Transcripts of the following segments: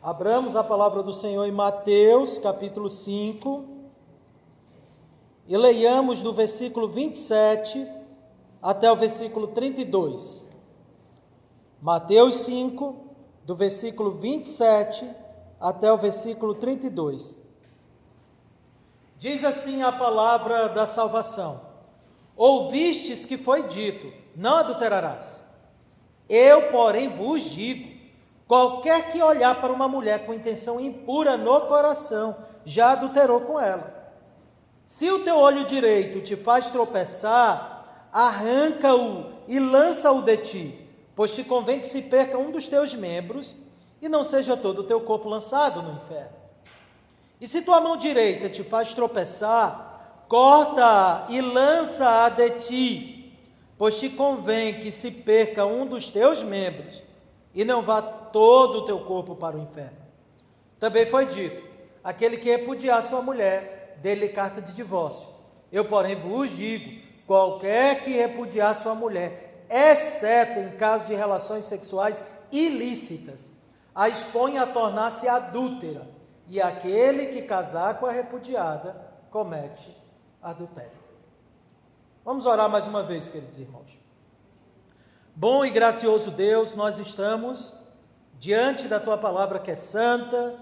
Abramos a palavra do Senhor em Mateus, capítulo 5, e leiamos do versículo 27 até o versículo 32. Mateus 5, do versículo 27 até o versículo 32. Diz assim a palavra da salvação: Ouvistes que foi dito, não adulterarás. Eu, porém, vos digo, qualquer que olhar para uma mulher com intenção impura no coração, já adulterou com ela. Se o teu olho direito te faz tropeçar, arranca-o e lança-o de ti, pois te convém que se perca um dos teus membros e não seja todo o teu corpo lançado no inferno. E se tua mão direita te faz tropeçar, corta-a e lança-a de ti, pois te convém que se perca um dos teus membros e não vá todo o teu corpo para o inferno. Também foi dito: aquele que repudiar sua mulher, dê-lhe carta de divórcio. Eu, porém, vos digo, qualquer que repudiar sua mulher, exceto em caso de relações sexuais ilícitas, a expõe a tornar-se adúltera, e aquele que casar com a repudiada comete adultério. Vamos orar mais uma vez, queridos irmãos. Bom e gracioso Deus, nós estamos diante da Tua palavra que é santa,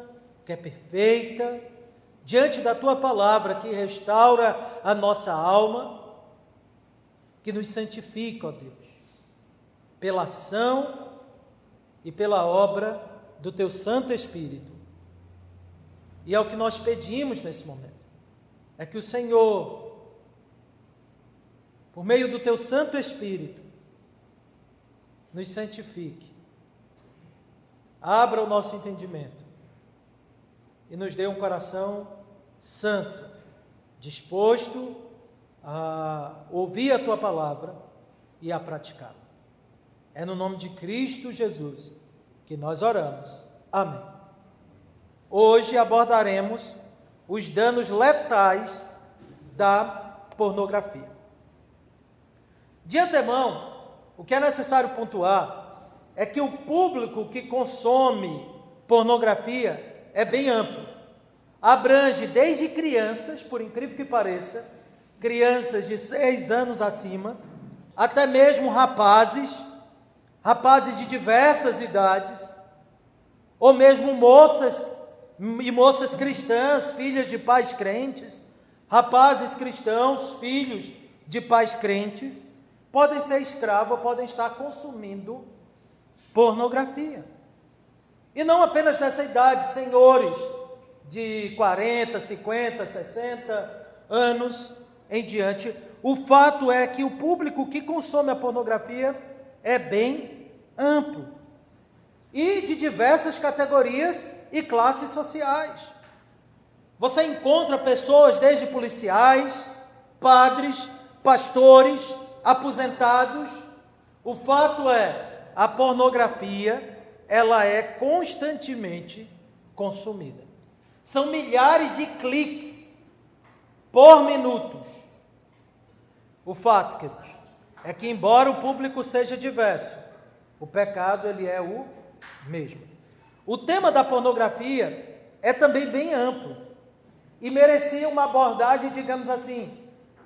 que é perfeita, diante da Tua palavra que restaura a nossa alma, que nos santifica, ó Deus, pela ação e pela obra do Teu Santo Espírito. E é o que nós pedimos nesse momento, é que o Senhor, por meio do Teu Santo Espírito, nos santifique, abra o nosso entendimento e nos dê um coração santo, disposto a ouvir a Tua palavra e a praticá-la. É no nome de Cristo Jesus que nós oramos. Amém. Hoje abordaremos os danos letais da pornografia. De antemão, o que é necessário pontuar é que o público que consome pornografia é bem amplo. Abrange desde crianças, por incrível que pareça, crianças de 6 anos acima, até mesmo rapazes de diversas idades, ou mesmo moças e moças cristãs, filhas de pais crentes, rapazes cristãos, filhos de pais crentes, podem ser escravos, podem estar consumindo pornografia. E não apenas nessa idade, senhores de 40, 50, 60 anos em diante. O fato é que o público que consome a pornografia é bem amplo e de diversas categorias e classes sociais. Você encontra pessoas desde policiais, padres, pastores, aposentados. O fato é, a pornografia, ela é constantemente consumida. São milhares de cliques por minutos. O fato, queridos, é que embora o público seja diverso, o pecado ele é o mesmo. O tema da pornografia é também bem amplo e merecia uma abordagem, digamos assim,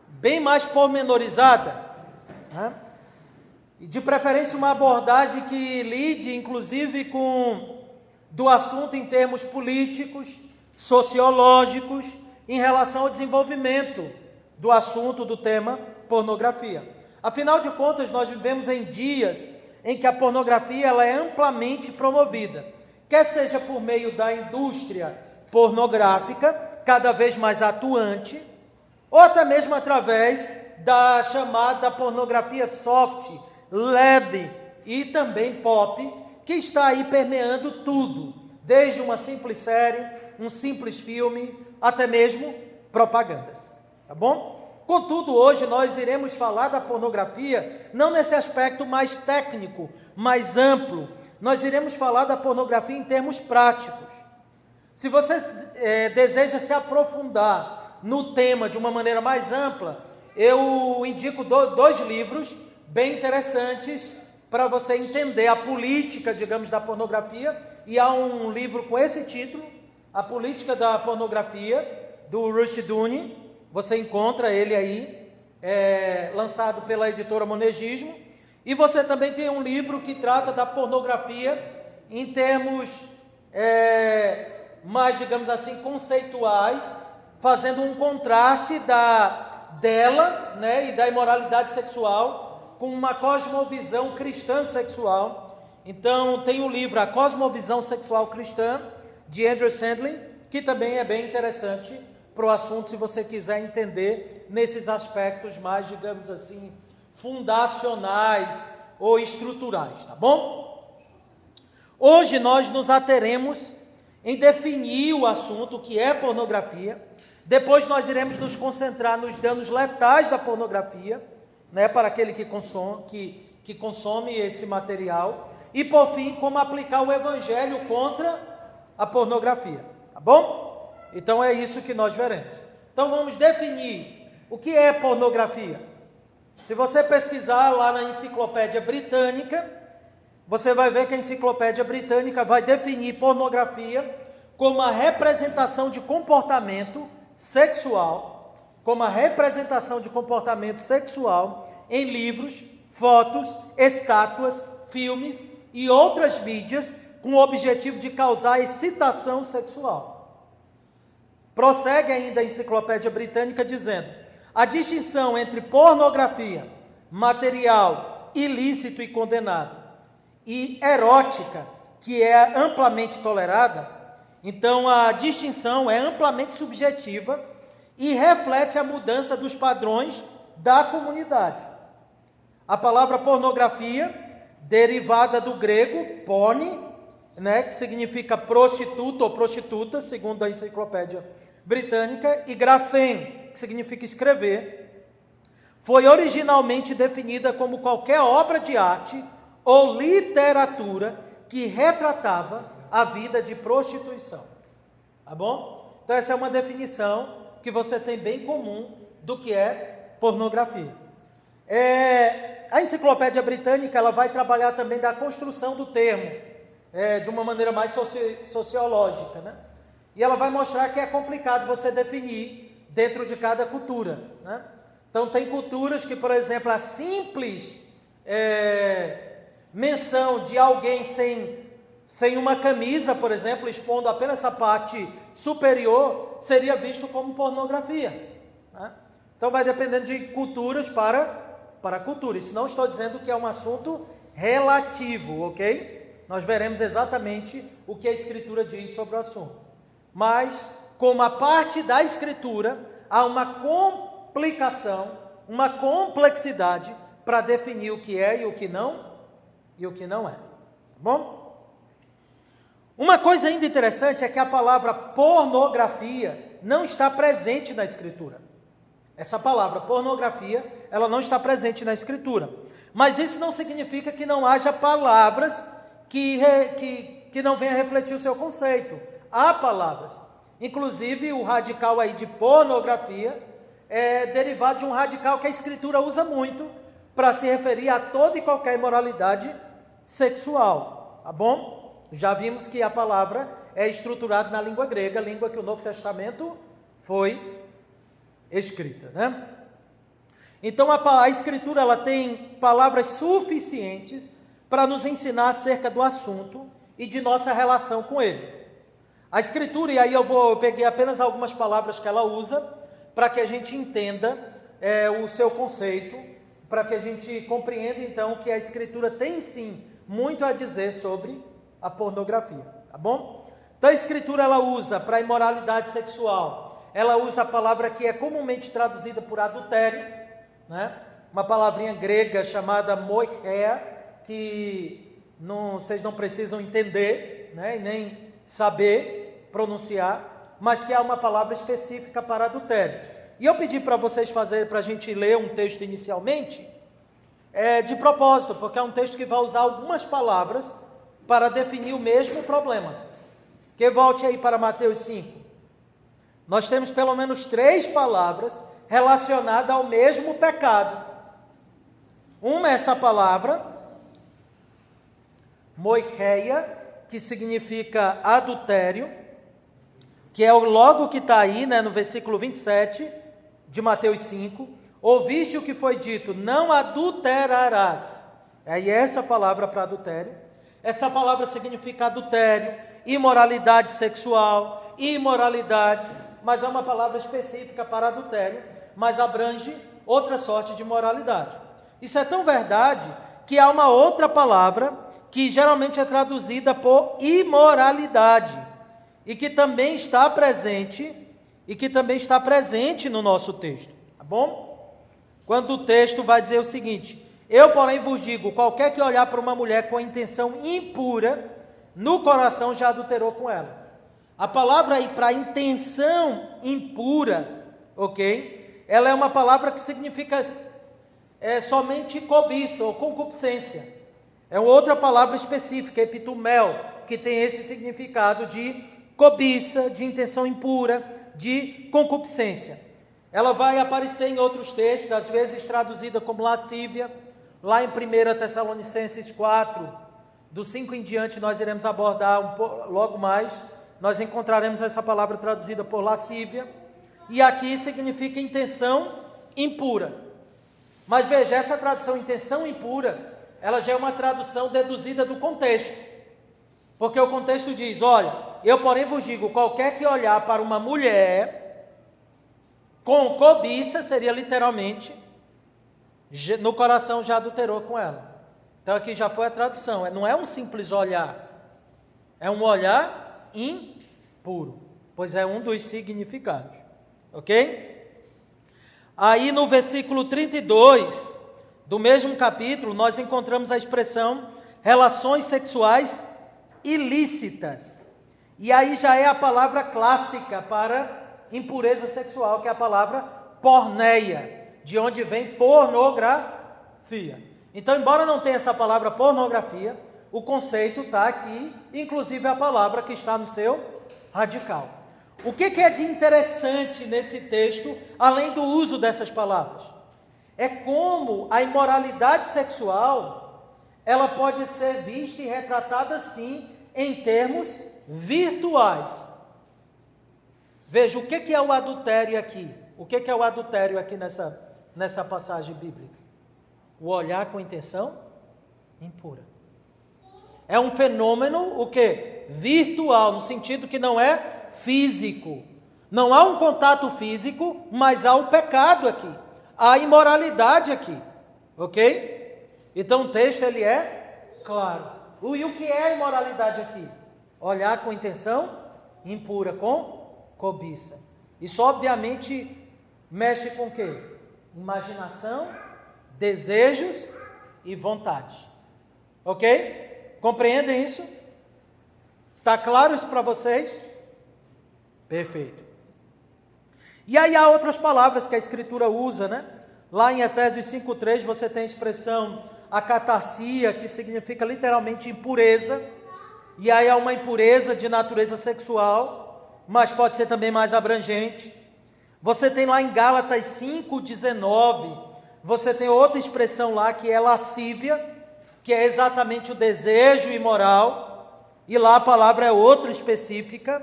bem mais pormenorizada, né? E de preferência uma abordagem que lide inclusive do assunto em termos políticos, sociológicos, em relação ao desenvolvimento do assunto do tema pornografia. Afinal de contas, nós vivemos em dias em que a pornografia ela é amplamente promovida, quer seja por meio da indústria pornográfica, cada vez mais atuante, ou até mesmo através da chamada pornografia soft, leve e também pop, que está aí permeando tudo, desde uma simples série, um simples filme, até mesmo propagandas, tá bom? Contudo, hoje nós iremos falar da pornografia, não nesse aspecto mais técnico, mais amplo. Nós iremos falar da pornografia em termos práticos. Se você deseja se aprofundar no tema de uma maneira mais ampla, eu indico dois livros bem interessantes para você entender a política, digamos, da pornografia. E há um livro com esse título, A Política da Pornografia, do Rushdoony. Você encontra ele aí, lançado pela editora Monegismo. E você também tem um livro que trata da pornografia em termos mais, digamos assim, conceituais, fazendo um contraste dela, né, e da imoralidade sexual com uma cosmovisão cristã sexual. Então tem o livro A Cosmovisão Sexual Cristã, de Andrew Sandlin, que também é bem interessante para o assunto, se você quiser entender nesses aspectos mais, digamos assim, fundacionais ou estruturais, tá bom? Hoje nós nos ateremos em definir o assunto, o que é pornografia. Depois nós iremos nos concentrar nos danos letais da pornografia, né, para aquele que consome esse material. E por fim, como aplicar o evangelho contra a pornografia, tá bom? Então é isso que nós veremos. Então vamos definir o que é pornografia. Se você pesquisar lá na Enciclopédia Britânica, você vai ver que a Enciclopédia Britânica vai definir pornografia como a representação de comportamento sexual, em livros, fotos, estátuas, filmes e outras mídias com o objetivo de causar excitação sexual. Prossegue ainda a Enciclopédia Britânica dizendo: a distinção entre pornografia, material ilícito e condenado, e erótica, que é amplamente tolerada, então a distinção é amplamente subjetiva e reflete a mudança dos padrões da comunidade. A palavra pornografia, derivada do grego porne, né, que significa prostituto ou prostituta, segundo a Enciclopédia Britânica, e graphem, que significa escrever, foi originalmente definida como qualquer obra de arte ou literatura que retratava a vida de prostituição. Tá bom? Então essa é uma definição que você tem bem comum do que é pornografia. A Enciclopédia Britânica ela vai trabalhar também da construção do termo, de uma maneira mais sociológica, né? E ela vai mostrar que é complicado você definir dentro de cada cultura, né? Então tem culturas que, por exemplo, a simples menção de alguém sem uma camisa, por exemplo, expondo apenas essa parte superior, seria visto como pornografia, né? Então vai dependendo de culturas para cultura. Isso não estou dizendo que é um assunto relativo, ok? Nós veremos exatamente o que a Escritura diz sobre o assunto. Mas, como a parte da Escritura, há uma complicação, uma complexidade para definir o que é e o que não é. Tá bom? Uma coisa ainda interessante é que a palavra pornografia não está presente na Escritura. Essa palavra pornografia, ela não está presente na Escritura. Mas isso não significa que não haja palavras que não venham a refletir o seu conceito. Há palavras. Inclusive o radical aí de pornografia é derivado de um radical que a Escritura usa muito para se referir a toda e qualquer imoralidade sexual. Tá bom? Já vimos que a palavra é estruturada na língua grega, língua que o Novo Testamento foi escrita, né? Então a Escritura ela tem palavras suficientes para nos ensinar acerca do assunto e de nossa relação com ele. A Escritura, e aí eu peguei apenas algumas palavras que ela usa para que a gente entenda o seu conceito, para que a gente compreenda então que a Escritura tem sim muito a dizer sobre a pornografia, tá bom? Então a Escritura ela usa para a imoralidade sexual, ela usa a palavra que é comumente traduzida por adultério, né? Uma palavrinha grega chamada moicheia, que vocês não precisam entender, né? E nem saber pronunciar, mas que é uma palavra específica para adultério. E eu pedi para vocês para a gente ler um texto inicialmente, de propósito, porque é um texto que vai usar algumas palavras para definir o mesmo problema. Que volte aí para Mateus 5. Nós temos pelo menos 3 palavras relacionadas ao mesmo pecado. Uma é essa palavra, moicheia, que significa adultério, que é o logo que está aí, né, no versículo 27 de Mateus 5. Ouviste o que foi dito, não adulterarás. Aí essa palavra para adultério. Essa palavra significa adultério, imoralidade sexual, imoralidade, mas é uma palavra específica para adultério, mas abrange outra sorte de imoralidade. Isso é tão verdade que há uma outra palavra que geralmente é traduzida por imoralidade e que também está presente no nosso texto, tá bom? Quando o texto vai dizer o seguinte: eu, porém, vos digo, qualquer que olhar para uma mulher com intenção impura, no coração já adulterou com ela. A palavra aí para intenção impura, ok? Ela é uma palavra que significa somente cobiça ou concupiscência. É outra palavra específica, epitumel, que tem esse significado de cobiça, de intenção impura, de concupiscência. Ela vai aparecer em outros textos, às vezes traduzida como lascívia. Lá em 1 Tessalonicenses 4, do 5 em diante, nós iremos abordar logo mais. Nós encontraremos essa palavra traduzida por lascívia. E aqui significa intenção impura. Mas veja, essa tradução intenção impura, ela já é uma tradução deduzida do contexto. Porque o contexto diz: olha, eu porém vos digo, qualquer que olhar para uma mulher com cobiça, seria literalmente, no coração já adulterou com ela. Então aqui já foi a tradução, não é um simples olhar, é um olhar impuro, pois é um dos significados, ok? Aí no versículo 32 do mesmo capítulo, nós encontramos a expressão relações sexuais ilícitas, e aí já é a palavra clássica para impureza sexual, que é a palavra porneia, de onde vem pornografia. Então, embora não tenha essa palavra pornografia, o conceito está aqui, inclusive a palavra que está no seu radical. O que é de interessante nesse texto, além do uso dessas palavras? É como a imoralidade sexual, ela pode ser vista e retratada sim, em termos virtuais. Veja, o que é o adultério aqui? O que é o adultério aqui nessa passagem bíblica? O olhar com intenção impura. É um fenômeno, o quê? Virtual, no sentido que não é físico. Não há um contato físico, mas há o pecado aqui. Há a imoralidade aqui. Ok? Então o texto ele é claro. E o que é a imoralidade aqui? Olhar com intenção impura, com cobiça. Isso obviamente mexe com o quê? Imaginação, desejos e vontade. Ok? Compreendem isso? Está claro isso para vocês? Perfeito. E aí há outras palavras que a Escritura usa, né? Lá em Efésios 5,3 você tem a expressão acatarsia, que significa literalmente impureza. E aí há uma impureza de natureza sexual, mas pode ser também mais abrangente. Você tem lá em Gálatas 5,19, você tem outra expressão lá que é lascívia, que é exatamente o desejo imoral, e lá a palavra é outra específica,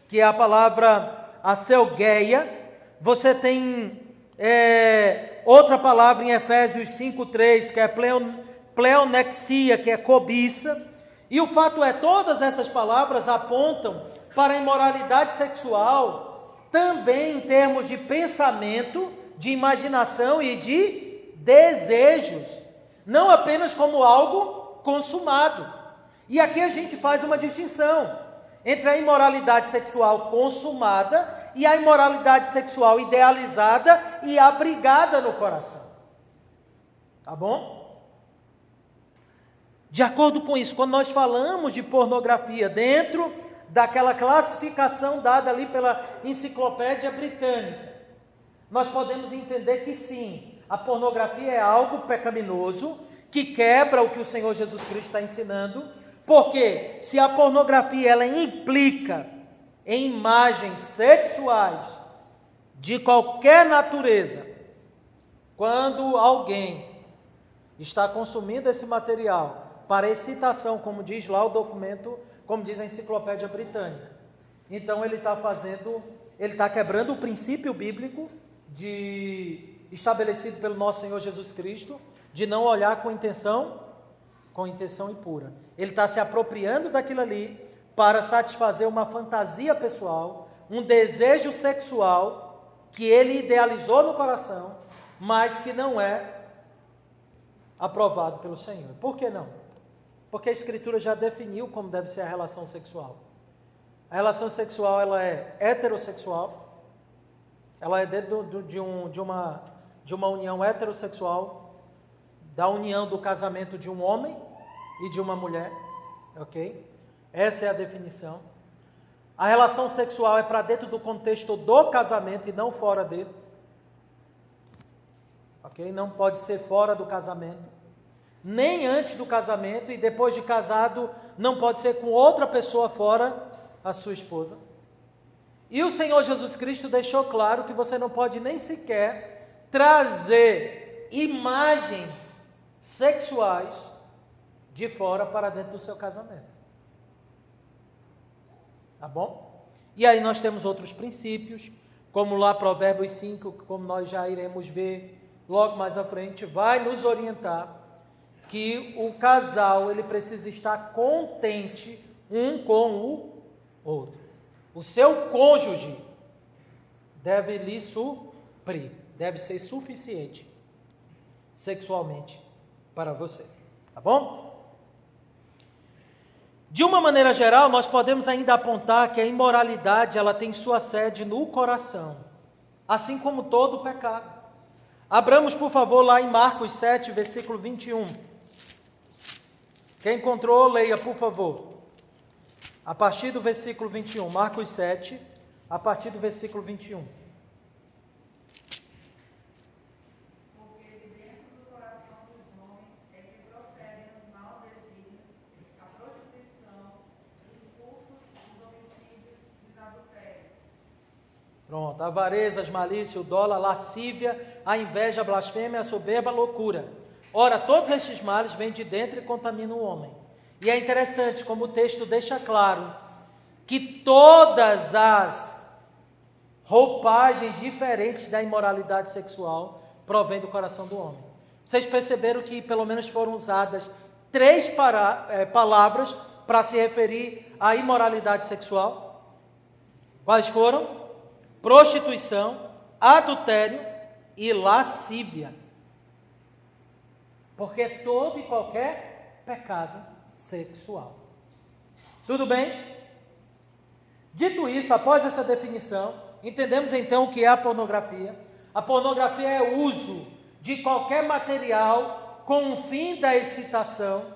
que é a palavra aselgeia. Você tem outra palavra em Efésios 5,3, que é pleonexia, que é cobiça. E o fato é, todas essas palavras apontam para a imoralidade sexual, também em termos de pensamento, de imaginação e de desejos, não apenas como algo consumado. E aqui a gente faz uma distinção entre a imoralidade sexual consumada e a imoralidade sexual idealizada e abrigada no coração. Tá bom? De acordo com isso, quando nós falamos de pornografia dentro daquela classificação dada ali pela Enciclopédia Britânica, nós podemos entender que sim, a pornografia é algo pecaminoso, que quebra o que o Senhor Jesus Cristo está ensinando, porque se a pornografia ela implica em imagens sexuais de qualquer natureza, quando alguém está consumindo esse material para excitação, como diz lá o documento, como diz a Enciclopédia Britânica. Então ele está quebrando o princípio bíblico estabelecido pelo nosso Senhor Jesus Cristo, de não olhar com intenção impura. Ele está se apropriando daquilo ali para satisfazer uma fantasia pessoal, um desejo sexual que ele idealizou no coração, mas que não é aprovado pelo Senhor. Por que não? Porque a Escritura já definiu como deve ser a relação sexual. A relação sexual, ela é heterossexual, ela é dentro de uma união heterossexual, da união do casamento de um homem e de uma mulher, ok? Essa é a definição. A relação sexual é para dentro do contexto do casamento e não fora dele, ok? Não pode ser fora do casamento, nem antes do casamento, e depois de casado não pode ser com outra pessoa fora a sua esposa. E o Senhor Jesus Cristo deixou claro que você não pode nem sequer trazer imagens sexuais de fora para dentro do seu casamento. Tá bom? E aí nós temos outros princípios, como lá Provérbios 5, como nós já iremos ver logo mais à frente, vai nos orientar que o casal ele precisa estar contente um com o outro. O seu cônjuge deve lhe suprir, deve ser suficiente sexualmente para você, tá bom? De uma maneira geral, nós podemos ainda apontar que a imoralidade ela tem sua sede no coração, assim como todo pecado. Abramos, por favor, lá em Marcos 7, versículo 21. Quem encontrou, leia, por favor. A partir do versículo 21, Marcos 7, a partir do versículo 21. Porque de dentro do coração dos homens é que procedem os maus desígnios, a prostituição, os furtos, os homicídios, os adultérios. Pronto, a avareza, as malícias, o dolo, a lascívia, a inveja, a blasfêmia, a soberba, a loucura. Ora, todos estes males vêm de dentro e contaminam o homem. E é interessante como o texto deixa claro que todas as roupagens diferentes da imoralidade sexual provêm do coração do homem. Vocês perceberam que pelo menos foram usadas 3 palavras para se referir à imoralidade sexual? Quais foram? Prostituição, adultério e lascívia. Porque todo e qualquer pecado sexual. Tudo bem? Dito isso, após essa definição, entendemos então o que é a pornografia. A pornografia é o uso de qualquer material com o fim da excitação,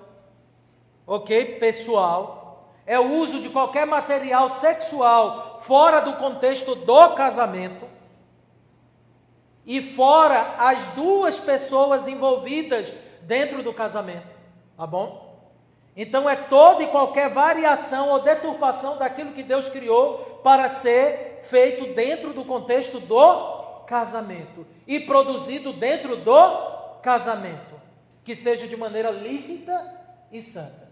ok? Pessoal. É o uso de qualquer material sexual fora do contexto do casamento e fora as duas pessoas envolvidas dentro do casamento, tá bom? Então é toda e qualquer variação ou deturpação daquilo que Deus criou para ser feito dentro do contexto do casamento e produzido dentro do casamento, que seja de maneira lícita e santa.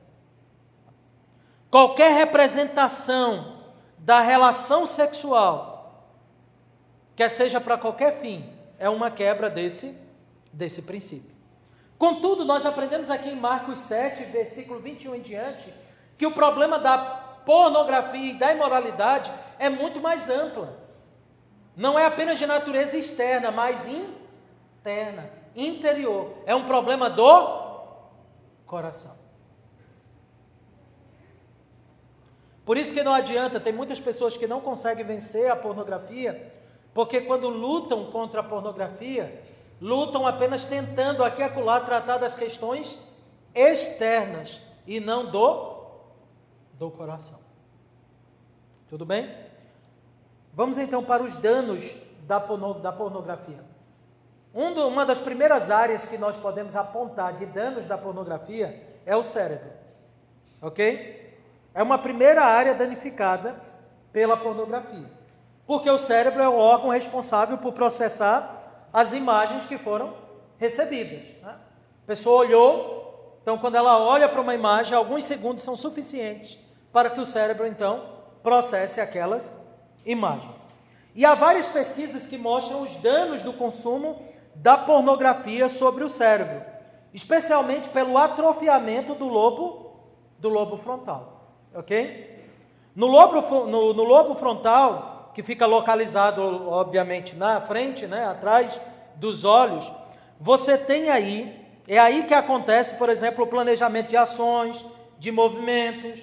Qualquer representação da relação sexual, quer seja para qualquer fim, é uma quebra desse princípio. Contudo, nós aprendemos aqui em Marcos 7, versículo 21 em diante, que o problema da pornografia e da imoralidade é muito mais ampla. Não é apenas de natureza externa, mas interna, interior. É um problema do coração. Por isso que não adianta, tem muitas pessoas que não conseguem vencer a pornografia, porque quando lutam contra a pornografia, lutam apenas tentando aqui e acolá tratar das questões externas e não do coração. Tudo bem? Vamos então para os danos da pornografia. Uma das primeiras áreas que nós podemos apontar de danos da pornografia é o cérebro. Ok? É uma primeira área danificada pela pornografia. Porque o cérebro é o órgão responsável por processar as imagens que foram recebidas. Né? A pessoa olhou, Então, quando ela olha para uma imagem, alguns segundos são suficientes para que o cérebro, então, processe aquelas imagens. E há várias pesquisas que mostram os danos do consumo da pornografia sobre o cérebro, especialmente pelo atrofiamento do lobo frontal, ok? No lobo frontal, que fica localizado, obviamente, na frente, né, atrás dos olhos, você tem aí, é aí que acontece, por exemplo, o planejamento de ações, de movimentos.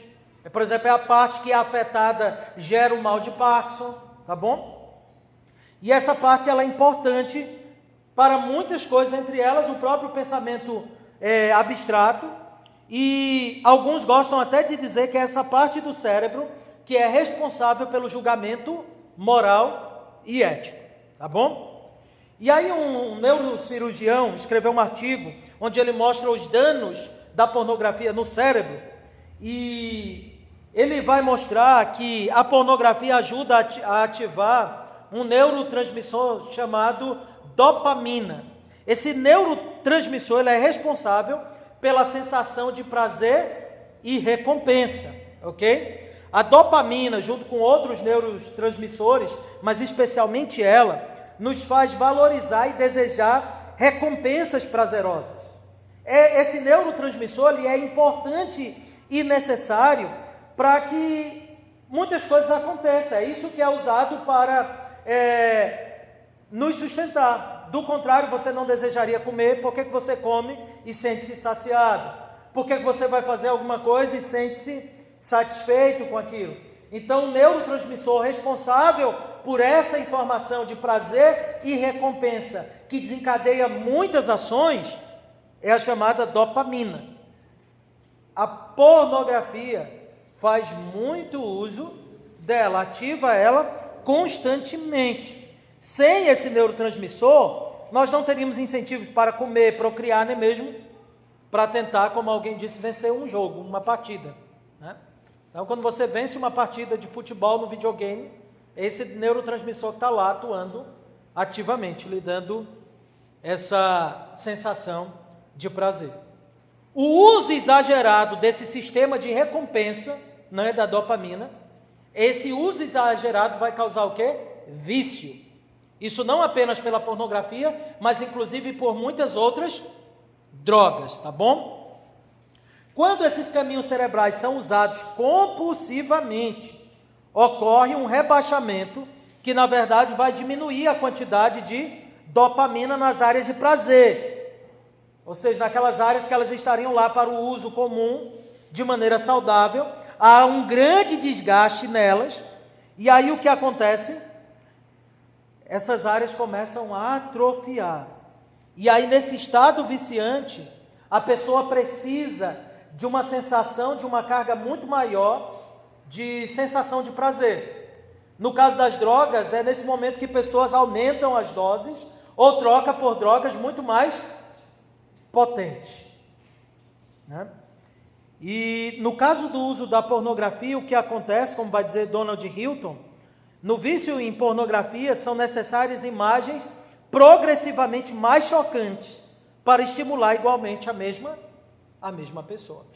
Por exemplo, é a parte que é afetada, gera o mal de Parkinson, tá bom? E essa parte ela é importante para muitas coisas, entre elas o próprio pensamento abstrato, e alguns gostam até de dizer que é essa parte do cérebro que é responsável pelo julgamento moral e ético, tá bom? E aí um neurocirurgião escreveu um artigo onde ele mostra os danos da pornografia no cérebro, e ele vai mostrar que a pornografia ajuda a ativar um neurotransmissor chamado dopamina. Esse neurotransmissor ele é responsável pela sensação de prazer e recompensa, ok? A dopamina, junto com outros neurotransmissores, mas especialmente ela, nos faz valorizar e desejar recompensas prazerosas. Esse neurotransmissor ele é importante e necessário para que muitas coisas aconteçam. É isso que é usado para nos sustentar. Do contrário, você não desejaria comer. Por que você come e sente-se saciado? Por que você vai fazer alguma coisa e sente-se satisfeito com aquilo? Então, o neurotransmissor responsável por essa informação de prazer e recompensa, que desencadeia muitas ações, é a chamada dopamina. A pornografia faz muito uso dela, ativa ela constantemente. Sem esse neurotransmissor, nós não teríamos incentivos para comer, procriar, nem mesmo para tentar, como alguém disse, vencer um jogo, uma partida, né? Então, quando você vence uma partida de futebol no videogame, esse neurotransmissor está lá atuando ativamente, lhe dando essa sensação de prazer. O uso exagerado desse sistema de recompensa, né, da dopamina, esse uso exagerado vai causar o quê? Vício. Isso não apenas pela pornografia, mas inclusive por muitas outras drogas, tá bom? Quando esses caminhos cerebrais são usados compulsivamente, ocorre um rebaixamento que, na verdade, vai diminuir a quantidade de dopamina nas áreas de prazer. Ou seja, naquelas áreas que elas estariam lá para o uso comum, de maneira saudável, há um grande desgaste nelas, e aí o que acontece? Essas áreas começam a atrofiar. E aí, nesse estado viciante, a pessoa precisa de uma sensação, de uma carga muito maior de sensação de prazer. No caso das drogas, é nesse momento que pessoas aumentam as doses ou trocam por drogas muito mais potentes, né? E no caso do uso da pornografia, o que acontece, como vai dizer Donald Hilton, no vício em pornografia são necessárias imagens progressivamente mais chocantes para estimular igualmente a mesma pessoa.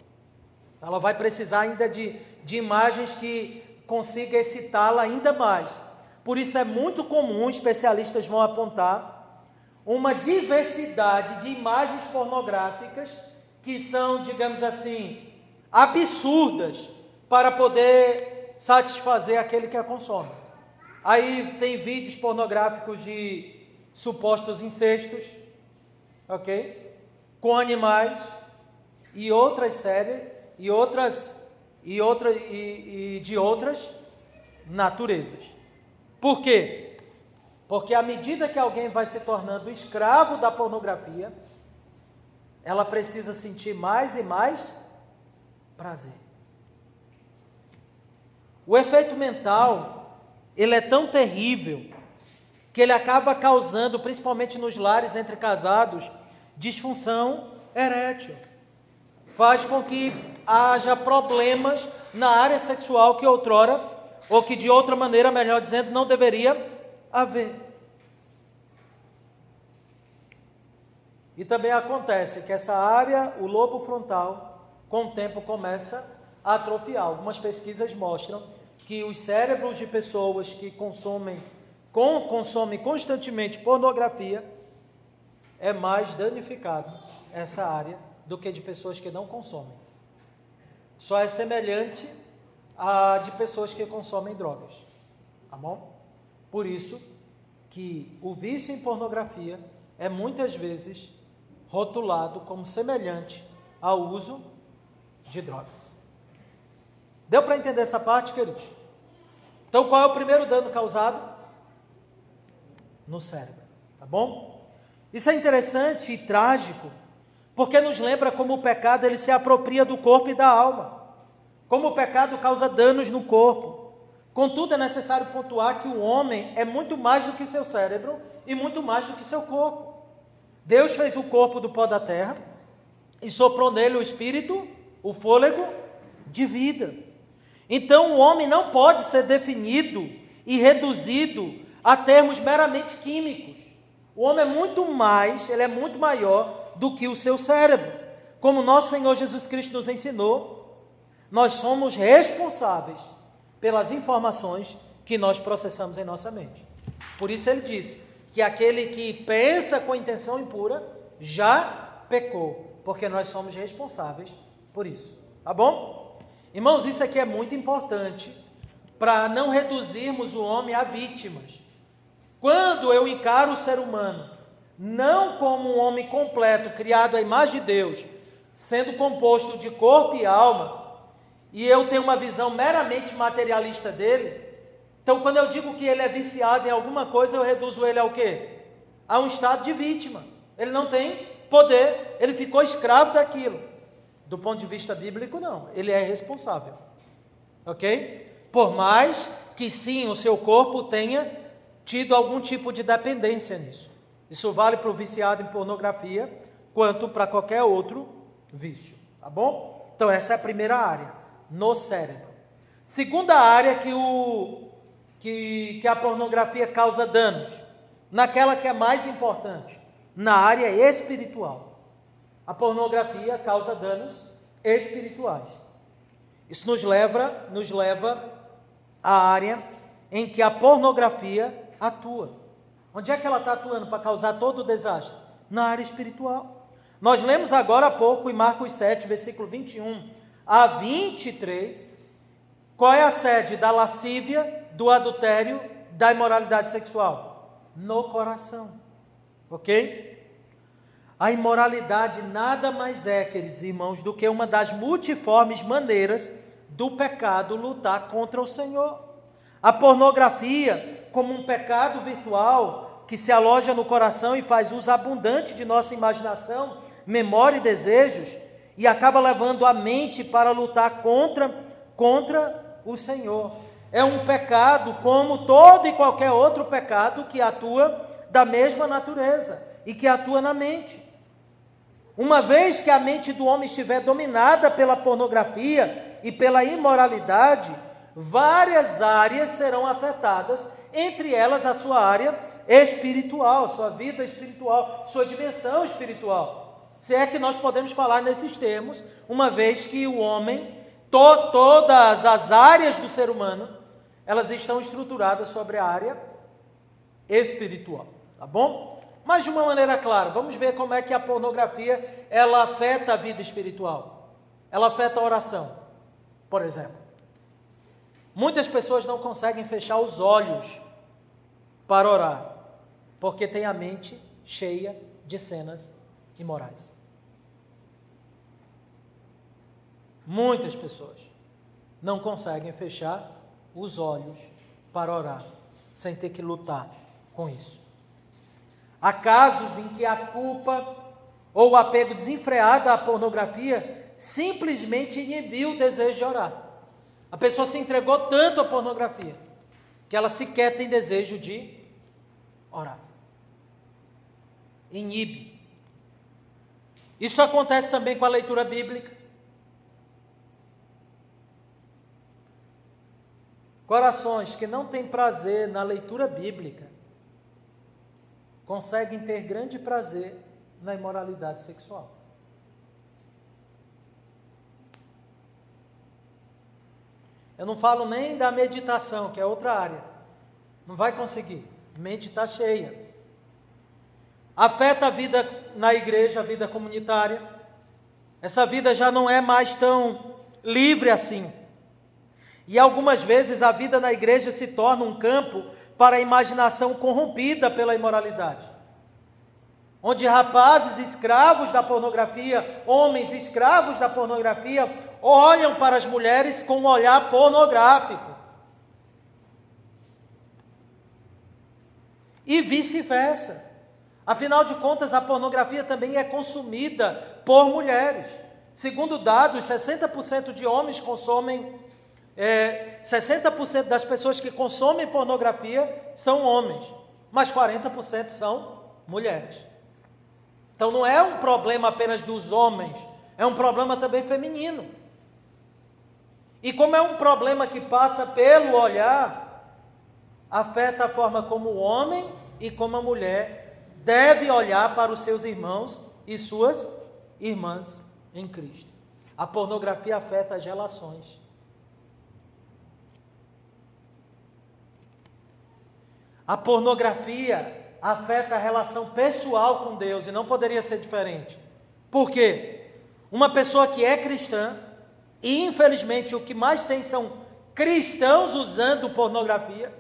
Ela vai precisar ainda de imagens que consiga excitá-la ainda mais. Por isso é muito comum, especialistas vão apontar, uma diversidade de imagens pornográficas que são, digamos assim, absurdas para poder satisfazer aquele que a consome. Aí tem vídeos pornográficos de supostos incestos, ok? Com animais e outras séries e de outras naturezas. Por quê? Porque à medida que alguém vai se tornando escravo da pornografia, ela precisa sentir mais e mais prazer. O efeito mental, ele é tão terrível que ele acaba causando, principalmente nos lares entre casados, disfunção erétil. Faz com que haja problemas na área sexual que outrora, ou que de outra maneira, melhor dizendo, não deveria haver. E também acontece que essa área, o lobo frontal, com o tempo começa a atrofiar. Algumas pesquisas mostram que os cérebros de pessoas que consomem constantemente pornografia é mais danificado essa área do que de pessoas que não consomem. Só é semelhante à de pessoas que consomem drogas, tá bom? Por isso que o vício em pornografia é muitas vezes rotulado como semelhante ao uso de drogas. Deu para entender essa parte, queridos? Então, qual é o primeiro dano causado? No cérebro, tá bom? Isso é interessante e trágico, porque nos lembra como o pecado ele se apropria do corpo e da alma, como o pecado causa danos no corpo. Contudo, é necessário pontuar que o homem é muito mais do que seu cérebro e muito mais do que seu corpo. Deus fez o corpo do pó da terra e soprou nele o espírito, o fôlego de vida. Então, o homem não pode ser definido e reduzido a termos meramente químicos. O homem é muito mais, ele é muito maior do que o seu cérebro. Como nosso Senhor Jesus Cristo nos ensinou, nós somos responsáveis pelas informações que nós processamos em nossa mente. Por isso ele disse que aquele que pensa com intenção impura já pecou, porque nós somos responsáveis por isso. Tá bom? Irmãos, isso aqui é muito importante para não reduzirmos o homem a vítimas. Quando eu encaro o ser humano não como um homem completo, criado à imagem de Deus, sendo composto de corpo e alma, e eu tenho uma visão meramente materialista dele, então quando eu digo que ele é viciado em alguma coisa, eu reduzo ele ao quê? A um estado de vítima. Ele não tem poder, ele ficou escravo daquilo. Do ponto de vista bíblico, não, ele é responsável, ok? Por mais que sim, o seu corpo tenha tido algum tipo de dependência nisso. Isso vale para o viciado em pornografia, quanto para qualquer outro vício, tá bom? Então essa é a primeira área, no cérebro. Segunda área que a pornografia causa danos, naquela que é mais importante, na área espiritual. A pornografia causa danos espirituais. Isso nos leva à área em que a pornografia atua. Onde é que ela está atuando para causar todo o desastre? Na área espiritual. Nós lemos agora há pouco em Marcos 7, versículo 21 a 23, qual é a sede da lascívia, do adultério, da imoralidade sexual? No coração. Ok? A imoralidade nada mais é, queridos irmãos, do que uma das multiformes maneiras do pecado lutar contra o Senhor. A pornografia, como um pecado virtual que se aloja no coração e faz uso abundante de nossa imaginação, memória e desejos, e acaba levando a mente para lutar contra o Senhor. É um pecado como todo e qualquer outro pecado que atua da mesma natureza e que atua na mente. Uma vez que a mente do homem estiver dominada pela pornografia e pela imoralidade, várias áreas serão afetadas, entre elas a sua área espiritual, sua vida espiritual, sua dimensão espiritual. Se é que nós podemos falar nesses termos, uma vez que o homem, todas as áreas do ser humano, elas estão estruturadas sobre a área espiritual, tá bom? Mas de uma maneira clara, vamos ver como é que a pornografia, ela afeta a vida espiritual. Ela afeta a oração, por exemplo. Muitas pessoas não conseguem fechar os olhos para orar, porque tem a mente cheia de cenas imorais. Muitas pessoas não conseguem fechar os olhos para orar, sem ter que lutar com isso. Há casos em que a culpa ou o apego desenfreado à pornografia simplesmente inibiu o desejo de orar. A pessoa se entregou tanto à pornografia que ela sequer tem desejo de orar. Inibe. Isso acontece também com a leitura bíblica. Corações que não têm prazer na leitura bíblica conseguem ter grande prazer na imoralidade sexual. Eu não falo nem da meditação, que é outra área. Não vai conseguir. A mente está cheia. Afeta a vida na igreja, a vida comunitária. Essa vida já não é mais tão livre assim. E algumas vezes a vida na igreja se torna um campo para a imaginação corrompida pela imoralidade. Onde rapazes escravos da pornografia, homens escravos da pornografia, olham para as mulheres com um olhar pornográfico. E vice-versa. Afinal de contas, a pornografia também é consumida por mulheres. Segundo dados, 60% de homens consomem, 60% das pessoas que consomem pornografia são homens, mas 40% são mulheres. Então não é um problema apenas dos homens, é um problema também feminino. E como é um problema que passa pelo olhar, afeta a forma como o homem e como a mulher deve olhar para os seus irmãos e suas irmãs em Cristo. A pornografia afeta as relações. A pornografia afeta a relação pessoal com Deus e não poderia ser diferente. Por quê? Uma pessoa que é cristã, e infelizmente o que mais tem são cristãos usando pornografia,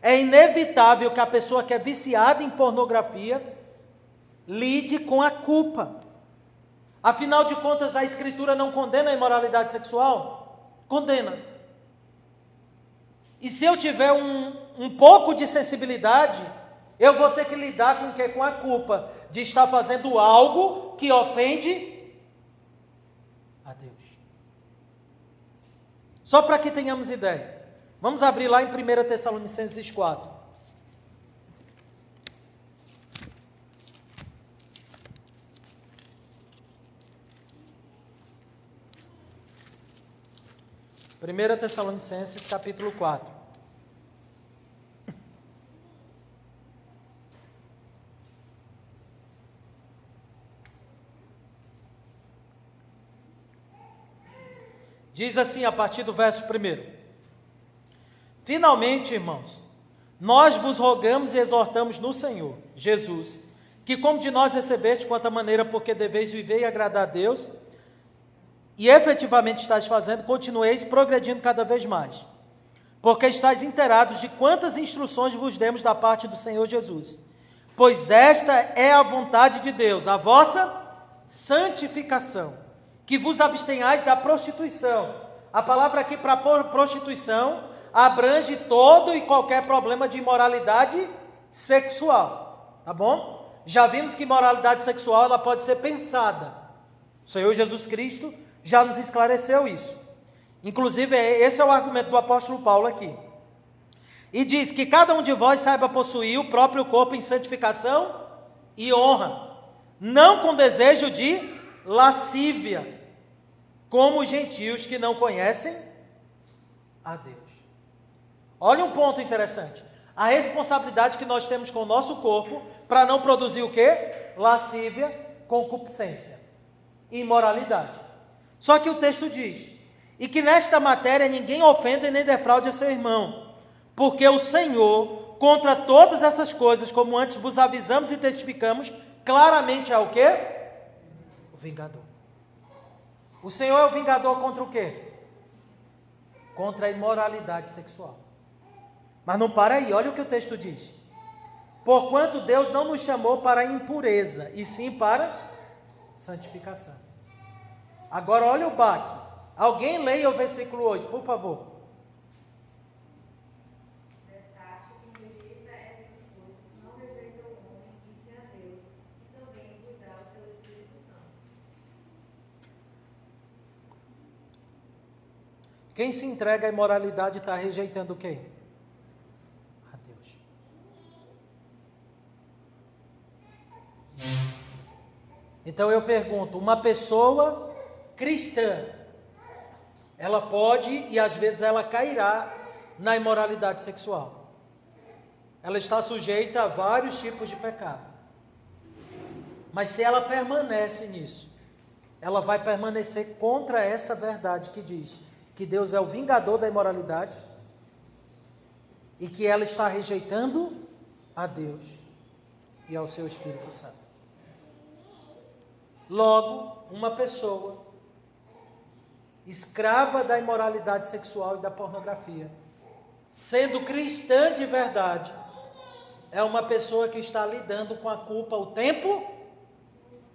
é inevitável que a pessoa que é viciada em pornografia lide com a culpa. Afinal de contas, a Escritura não condena a imoralidade sexual? Condena. E se eu tiver um pouco de sensibilidade, eu vou ter que lidar com o quê? Com a culpa de estar fazendo algo que ofende a Deus. Só para que tenhamos ideia. Vamos abrir lá em 1 Tessalonicenses 4. Primeira Tessalonicenses, capítulo 4. Diz assim a partir do verso 1. Finalmente, irmãos, nós vos rogamos e exortamos no Senhor Jesus, que como de nós recebeste quanta maneira, porque deveis viver e agradar a Deus, e efetivamente estáis fazendo, continueis progredindo cada vez mais, porque estáis inteirados de quantas instruções vos demos da parte do Senhor Jesus, pois esta é a vontade de Deus, a vossa santificação, que vos abstenhais da prostituição. A palavra aqui para prostituição abrange todo e qualquer problema de imoralidade sexual, tá bom? Já vimos que imoralidade sexual ela pode ser pensada. O Senhor Jesus Cristo já nos esclareceu isso. Inclusive, esse é o argumento do apóstolo Paulo aqui. E diz que cada um de vós saiba possuir o próprio corpo em santificação e honra, não com desejo de lascívia, como os gentios que não conhecem a Deus. Olha um ponto interessante. A responsabilidade que nós temos com o nosso corpo para não produzir o quê? Lascívia, concupiscência, imoralidade. Só que o texto diz, e que nesta matéria ninguém ofenda nem defraude a seu irmão, porque o Senhor, contra todas essas coisas, como antes vos avisamos e testificamos, claramente é o quê? O vingador. O Senhor é o vingador contra o quê? Contra a imoralidade sexual. Mas não para aí, olha o que o texto diz. Porquanto Deus não nos chamou para a impureza, e sim para santificação. Agora olha o baque. Alguém leia o versículo 8, por favor. Destaque que rejeita essas coisas, não rejeita o homem, e sim a Deus, que também lhe dá o seu Espírito Santo. Quem se entrega à imoralidade está rejeitando quem? Então eu pergunto, uma pessoa cristã, ela pode e às vezes ela cairá na imoralidade sexual. Ela está sujeita a vários tipos de pecado. Mas se ela permanece nisso, ela vai permanecer contra essa verdade que diz que Deus é o vingador da imoralidade e que ela está rejeitando a Deus e ao seu Espírito Santo. Logo, uma pessoa escrava da imoralidade sexual e da pornografia, sendo cristã de verdade, é uma pessoa que está lidando com a culpa o tempo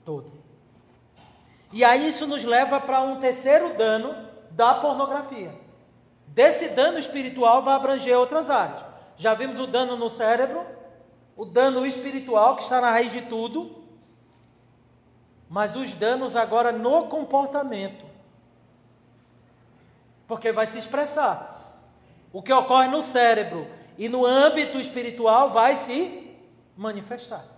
todo. E aí isso nos leva para um terceiro dano da pornografia. Desse dano espiritual vai abranger outras áreas. Já vimos o dano no cérebro, o dano espiritual que está na raiz de tudo, mas os danos agora no comportamento, porque vai se expressar. O que ocorre no cérebro e no âmbito espiritual vai se manifestar.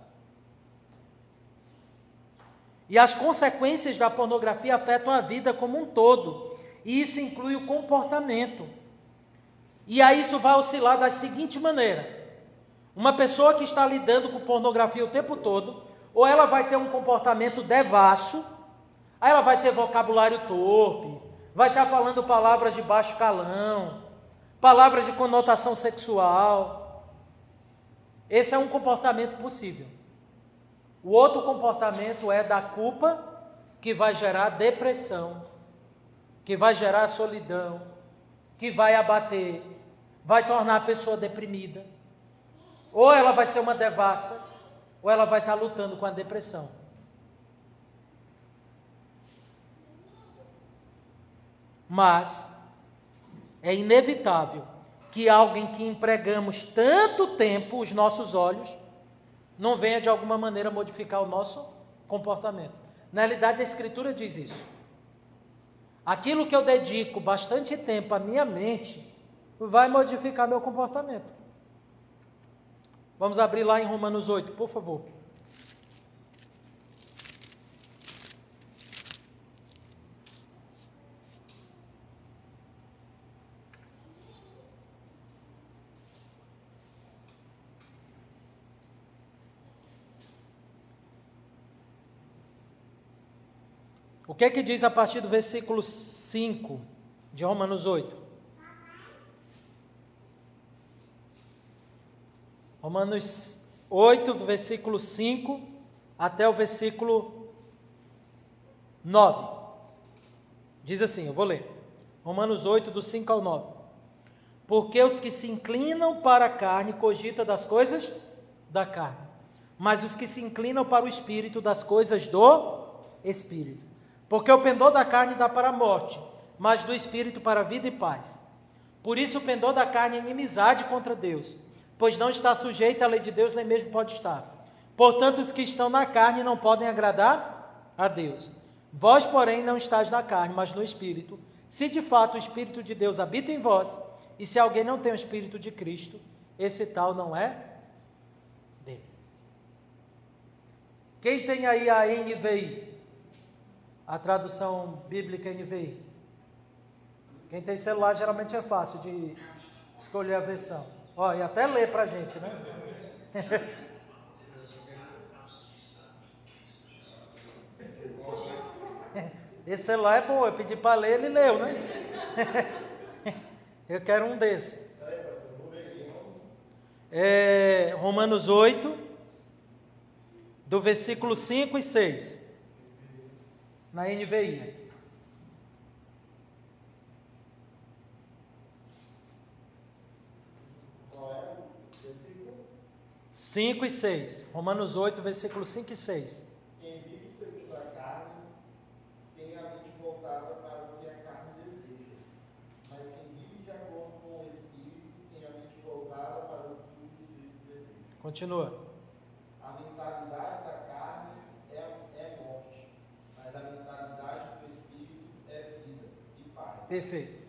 E as consequências da pornografia afetam a vida como um todo, e isso inclui o comportamento. E aí isso vai oscilar da seguinte maneira: uma pessoa que está lidando com pornografia o tempo todo, ou ela vai ter um comportamento devasso, aí ela vai ter vocabulário torpe, vai estar falando palavras de baixo calão, palavras de conotação sexual. Esse é um comportamento possível. O outro comportamento é da culpa, que vai gerar depressão, que vai gerar solidão, que vai abater, vai tornar a pessoa deprimida. Ou ela vai ser uma devassa, ou ela vai estar lutando com a depressão. Mas é inevitável que alguém que empregamos tanto tempo os nossos olhos não venha de alguma maneira modificar o nosso comportamento. Na realidade, a Escritura diz isso. Aquilo que eu dedico bastante tempo à minha mente vai modificar meu comportamento. Vamos abrir lá em Romanos 8, por favor. O que é que diz a partir do versículo 5 de Romanos 8? Romanos 8, do versículo 5 até o versículo 9. Diz assim, eu vou ler. Romanos 8, do 5 ao 9. Porque os que se inclinam para a carne cogitam das coisas da carne, mas os que se inclinam para o Espírito das coisas do Espírito. Porque o pendor da carne dá para a morte, mas do Espírito para a vida e paz. Por isso o pendor da carne é inimizade contra Deus, pois não está sujeito à lei de Deus, nem mesmo pode estar. Portanto, os que estão na carne não podem agradar a Deus. Vós, porém, não estáis na carne, mas no Espírito, se de fato o Espírito de Deus habita em vós, e se alguém não tem o Espírito de Cristo, esse tal não é dele. Quem tem aí a NVI? A tradução bíblica NVI? Quem tem celular geralmente é fácil de escolher a versão. Ó, e até ler para a gente, né? Esse celular é bom, eu pedi para ler, ele leu, né? Eu quero um desse. Romanos 8, do versículo 5 e 6, na NVI. 5 e 6. Romanos 8, versículo 5 e 6. Quem vive segundo a carne tem a mente voltada para o que a carne deseja, mas quem vive de acordo com o Espírito tem a mente voltada para o que o Espírito deseja. Continua. A mentalidade da carne é morte, mas a mentalidade do Espírito é vida e paz. Perfeito.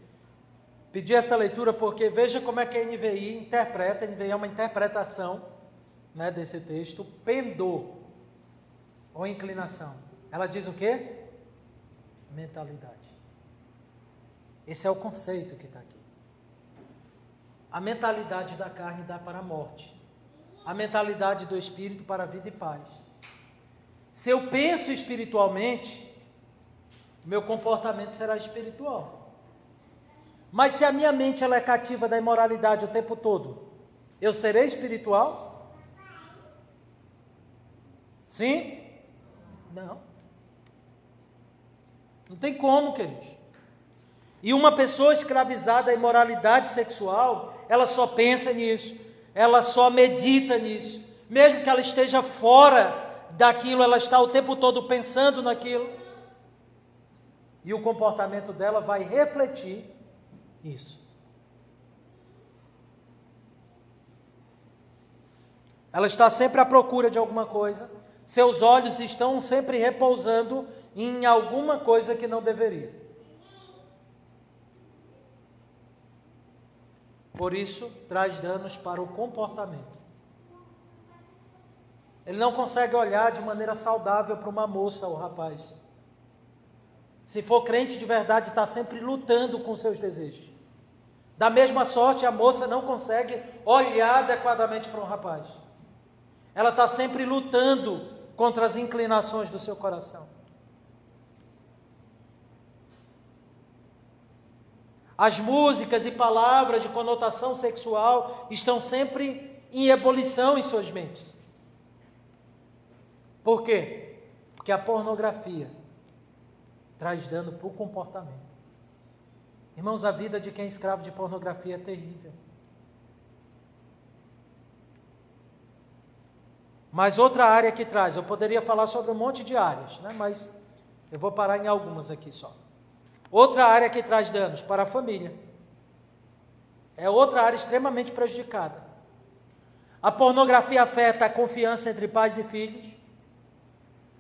Pedi essa leitura porque veja como é que a NVI interpreta. A NVI é uma interpretação, né, desse texto. Pendor ou inclinação. Ela diz o quê? Mentalidade. Esse é o conceito que está aqui. A mentalidade da carne dá para a morte. A mentalidade do Espírito para a vida e paz. Se eu penso espiritualmente, meu comportamento será espiritual. Mas se a minha mente ela é cativa da imoralidade o tempo todo, eu serei espiritual? Sim? Não. Não tem como, queridos. E uma pessoa escravizada à imoralidade sexual, ela só pensa nisso, ela só medita nisso. Mesmo que ela esteja fora daquilo, ela está o tempo todo pensando naquilo. E o comportamento dela vai refletir isso. Ela está sempre à procura de alguma coisa. Seus olhos estão sempre repousando em alguma coisa que não deveria. Por isso, traz danos para o comportamento. Ele não consegue olhar de maneira saudável para uma moça ou rapaz. Se for crente de verdade, está sempre lutando com seus desejos. Da mesma sorte, a moça não consegue olhar adequadamente para um rapaz. Ela está sempre lutando contra as inclinações do seu coração. As músicas e palavras de conotação sexual estão sempre em ebulição em suas mentes. Por quê? Porque a pornografia traz dano para o comportamento. Irmãos, a vida de quem é escravo de pornografia é terrível. Mas outra área que traz, eu poderia falar sobre um monte de áreas, né? Mas eu vou parar em algumas aqui só. Outra área que traz danos para a família. É outra área extremamente prejudicada. A pornografia afeta a confiança entre pais e filhos.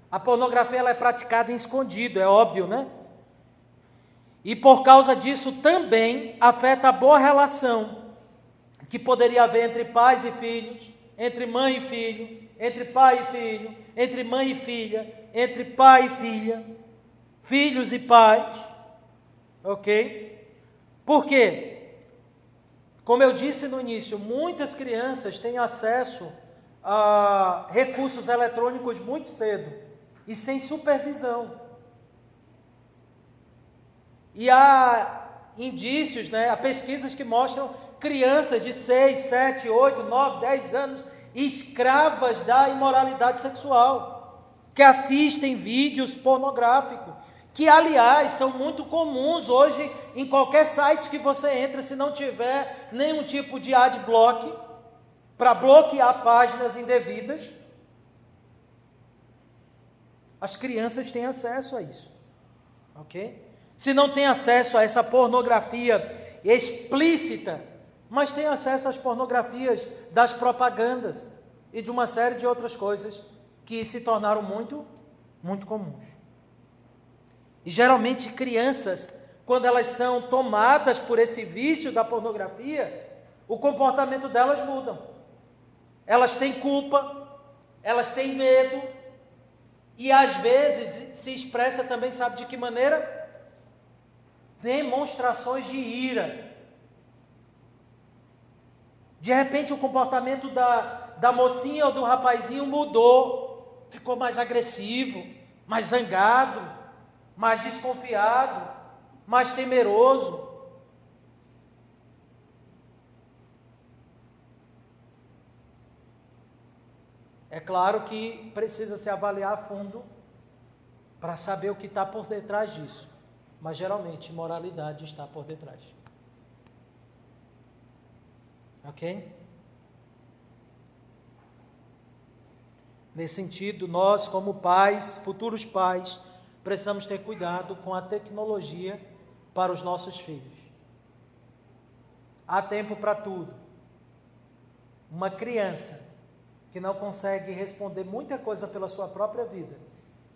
A pornografia ela é praticada em escondido, é óbvio, né? E por causa disso também afeta a boa relação que poderia haver entre pais e filhos, entre mãe e filho, entre pai e filho, entre mãe e filha, entre pai e filha, filhos e pais, ok? Por quê? Como eu disse no início, muitas crianças têm acesso a recursos eletrônicos muito cedo e sem supervisão. E há indícios, né, há pesquisas que mostram crianças de 6, 7, 8, 9, 10 anos escravas da imoralidade sexual, que assistem vídeos pornográficos, que aliás são muito comuns hoje em qualquer site que você entra, se não tiver nenhum tipo de adblock, para bloquear páginas indevidas. As crianças têm acesso a isso, ok? Se não tem acesso a essa pornografia explícita, mas tem acesso às pornografias das propagandas e de uma série de outras coisas que se tornaram muito, muito comuns. E geralmente crianças, quando elas são tomadas por esse vício da pornografia, o comportamento delas muda. Elas têm culpa, elas têm medo, e às vezes se expressa também, sabe de que maneira? Demonstrações de ira. De repente o comportamento da mocinha ou do rapazinho mudou, ficou mais agressivo, mais zangado, mais desconfiado, mais temeroso. É claro que precisa se avaliar a fundo para saber o que está por detrás disso. Mas geralmente imoralidade está por detrás. Ok? Nesse sentido, nós como pais, futuros pais, precisamos ter cuidado com a tecnologia para os nossos filhos. Há tempo para tudo. Uma criança que não consegue responder muita coisa pela sua própria vida,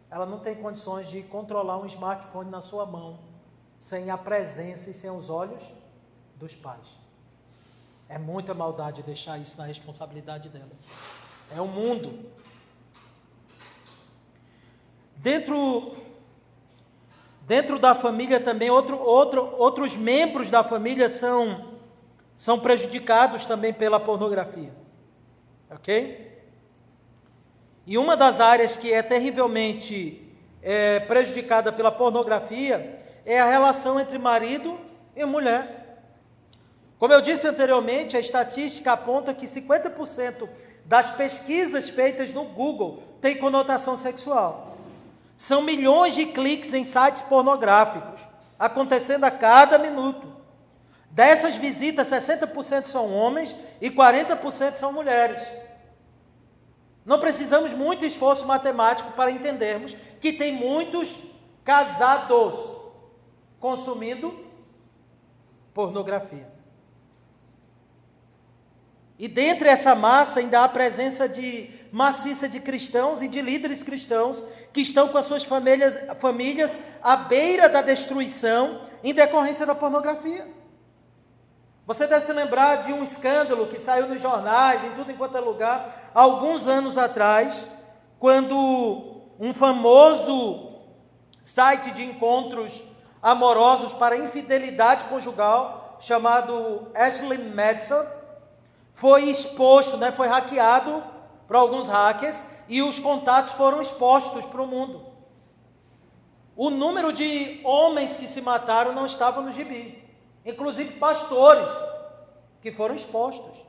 ela não tem condições de controlar um smartphone na sua mão, sem a presença e sem os olhos dos pais. É muita maldade deixar isso na responsabilidade delas. É um mundo. Dentro da família também, outros membros da família são prejudicados também pela pornografia. Ok? E uma das áreas que é terrivelmente prejudicada pela pornografia é a relação entre marido e mulher. Como eu disse anteriormente, a estatística aponta que 50% das pesquisas feitas no Google têm conotação sexual. São milhões de cliques em sites pornográficos, acontecendo a cada minuto. Dessas visitas, 60% são homens e 40% são mulheres. Não precisamos muito esforço matemático para entendermos que tem muitos casados consumindo pornografia. E dentre essa massa ainda há a presença maciça de cristãos e de líderes cristãos que estão com as suas famílias à beira da destruição em decorrência da pornografia. Você deve se lembrar de um escândalo que saiu nos jornais, em tudo enquanto é lugar, há alguns anos atrás, quando um famoso site de encontros amorosos para infidelidade conjugal, chamado Ashley Madison, foi exposto, foi hackeado por alguns hackers e os contatos foram expostos para o mundo. O número de homens que se mataram não estava no gibi. Inclusive pastores que foram expostos,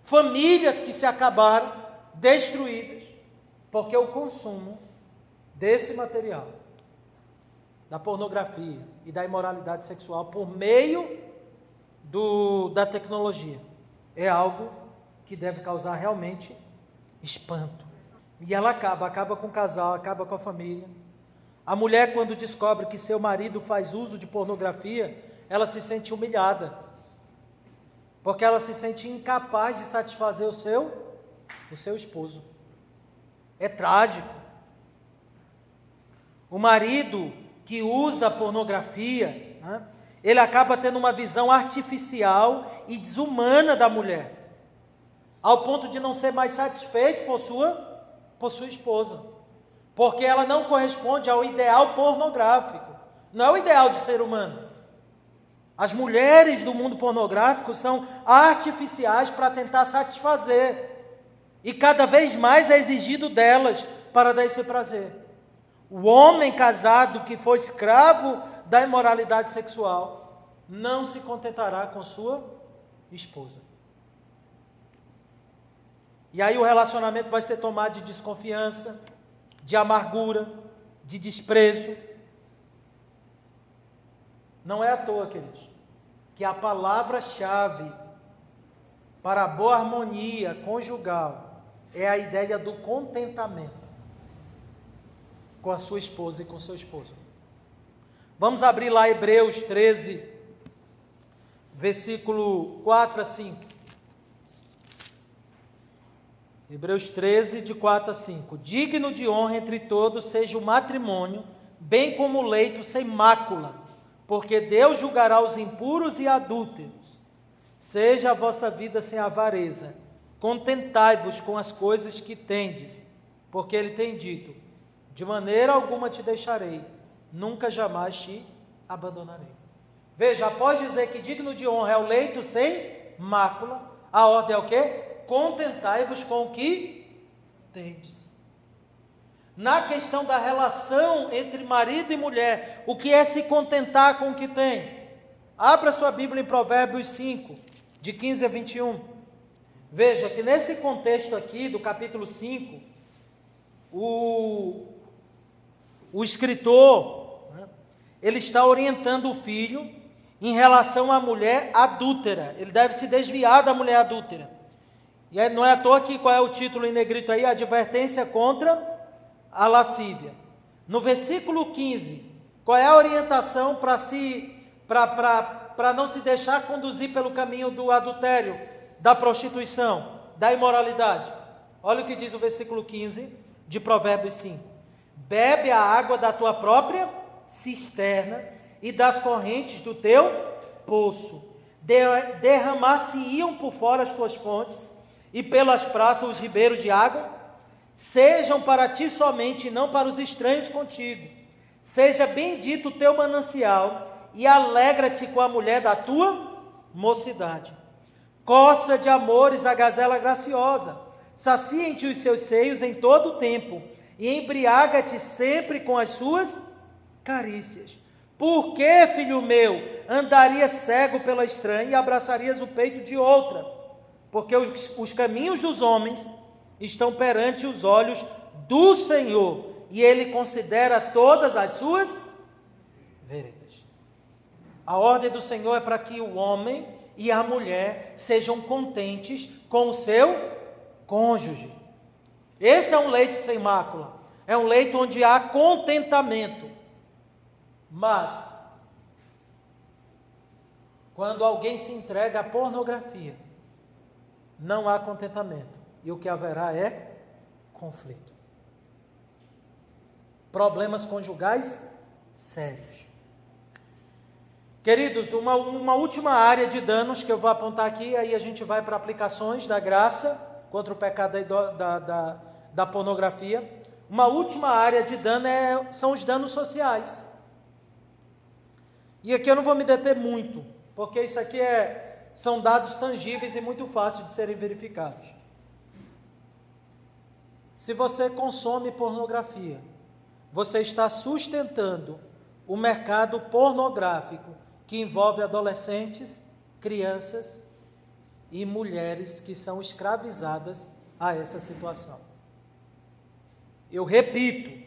famílias que se acabaram, destruídas, porque o consumo desse material, da pornografia e da imoralidade sexual por meio da tecnologia, é algo que deve causar realmente espanto. E ela acaba com o casal, acaba com a família. A mulher, quando descobre que seu marido faz uso de pornografia, ela se sente humilhada, porque ela se sente incapaz de satisfazer o seu esposo. É trágico. O marido que usa a pornografia, ele acaba tendo uma visão artificial e desumana da mulher, ao ponto de não ser mais satisfeito por sua esposa, porque ela não corresponde ao ideal pornográfico, não é o ideal de ser humano. As mulheres do mundo pornográfico são artificiais para tentar satisfazer, e cada vez mais é exigido delas para dar esse prazer. O homem casado que for escravo da imoralidade sexual não se contentará com sua esposa. E aí o relacionamento vai ser tomado de desconfiança, de amargura, de desprezo. Não é à toa, queridos, que a palavra-chave para a boa harmonia conjugal é a ideia do contentamento com a sua esposa e com seu esposo. Vamos abrir lá Hebreus 13, versículo 4 a 5. Hebreus 13, de 4 a 5. Digno de honra entre todos seja o matrimônio, bem como o leito sem mácula, porque Deus julgará os impuros e adúlteros. Seja a vossa vida sem avareza, contentai-vos com as coisas que tendes, porque Ele tem dito, de maneira alguma te deixarei, nunca jamais te abandonarei. Veja, após dizer que digno de honra é o leito sem mácula, a ordem é o quê? Contentai-vos com o que tendes. Na questão da relação entre marido e mulher, o que é se contentar com o que tem? Abra sua Bíblia em Provérbios 5, de 15 a 21. Veja que nesse contexto aqui do capítulo 5, o escritor, ele está orientando o filho em relação à mulher adúltera. Ele deve se desviar da mulher adúltera. E não é à toa que qual é o título em negrito aí? Advertência contra a lascívia. No versículo 15, qual é a orientação para não se deixar conduzir pelo caminho do adultério, da prostituição, da imoralidade? Olha o que diz o versículo 15 de Provérbios 5. Bebe a água da tua própria cisterna e das correntes do teu poço. Derramar-se-iam por fora as tuas fontes e pelas praças os ribeiros de água. Sejam para ti somente e não para os estranhos contigo. Seja bendito o teu manancial e alegra-te com a mulher da tua mocidade. Coça de amores a gazela graciosa, Saciem-te os seus seios em todo o tempo, e embriaga-te sempre com as suas carícias. Por que, filho meu, andarias cego pela estranha e abraçarias o peito de outra? Porque os caminhos dos homens estão perante os olhos do Senhor, e Ele considera todas as suas veredas. A ordem do Senhor é para que o homem e a mulher sejam contentes com o seu cônjuge. Esse é um leito sem mácula, é um leito onde há contentamento. Mas, quando alguém se entrega à pornografia, não há contentamento, e o que haverá é conflito. Problemas conjugais sérios. Queridos, uma última área de danos que eu vou apontar aqui, aí a gente vai para aplicações da graça contra o pecado da pornografia. Uma última área de dano são os danos sociais. E aqui eu não vou me deter muito, porque isso aqui são dados tangíveis e muito fáceis de serem verificados. Se você consome pornografia, você está sustentando o mercado pornográfico que envolve adolescentes, crianças e mulheres que são escravizadas a essa situação. Eu repito,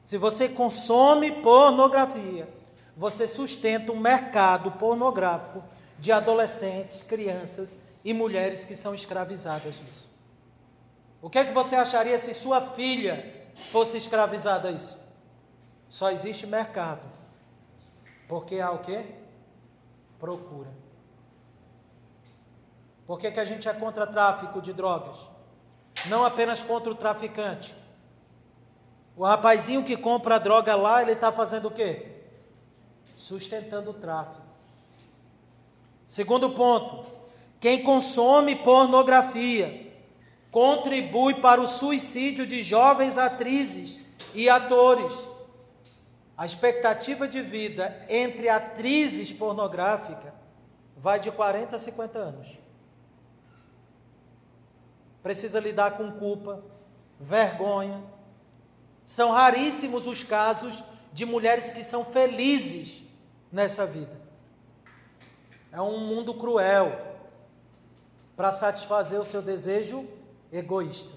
se você consome pornografia, você sustenta um mercado pornográfico de adolescentes, crianças e mulheres que são escravizadas disso. O que é que você acharia se sua filha fosse escravizada a isso? Só existe mercado. Porque há o quê? Procura. Por que a gente é contra tráfico de drogas? Não apenas contra o traficante. O rapazinho que compra a droga lá, ele está fazendo o quê? Sustentando o tráfico. Segundo ponto, quem consome pornografia contribui para o suicídio de jovens atrizes e atores. A expectativa de vida entre atrizes pornográficas vai de 40 a 50 anos. Precisa lidar com culpa, vergonha. São raríssimos os casos de mulheres que são felizes nessa vida. É um mundo cruel para satisfazer o seu desejo egoísta.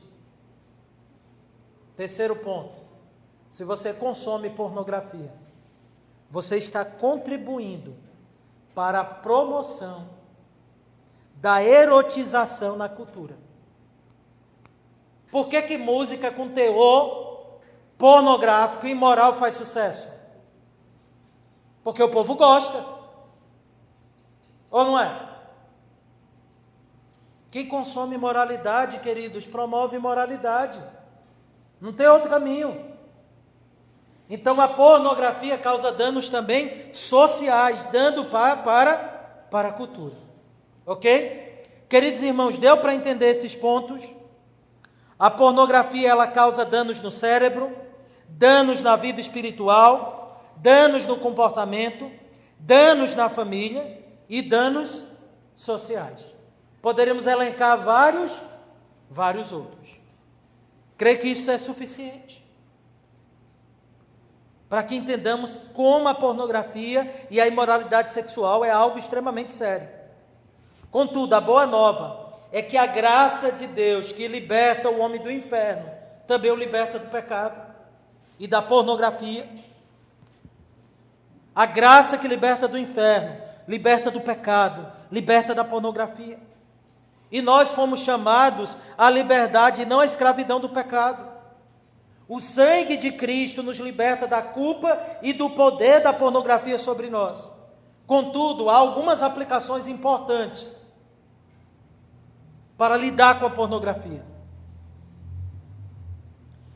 Terceiro ponto, se você consome pornografia, você está contribuindo para a promoção da erotização na cultura. Por que música com teor pornográfico e imoral faz sucesso? Porque o povo gosta. Ou não é? Quem consome imoralidade, queridos, promove imoralidade. Não tem outro caminho. Então a pornografia causa danos também sociais, dando para a cultura. Ok? Queridos irmãos, deu para entender esses pontos? A pornografia, ela causa danos no cérebro, danos na vida espiritual, danos no comportamento, danos na família e danos sociais. Poderíamos elencar vários outros. Creio que isso é suficiente para que entendamos como a pornografia e a imoralidade sexual é algo extremamente sério. Contudo, a boa nova é que a graça de Deus que liberta o homem do inferno também o liberta do pecado e da pornografia. A graça que liberta do inferno, liberta do pecado, liberta da pornografia. E nós fomos chamados à liberdade e não à escravidão do pecado. O sangue de Cristo nos liberta da culpa e do poder da pornografia sobre nós. Contudo, há algumas aplicações importantes para lidar com a pornografia.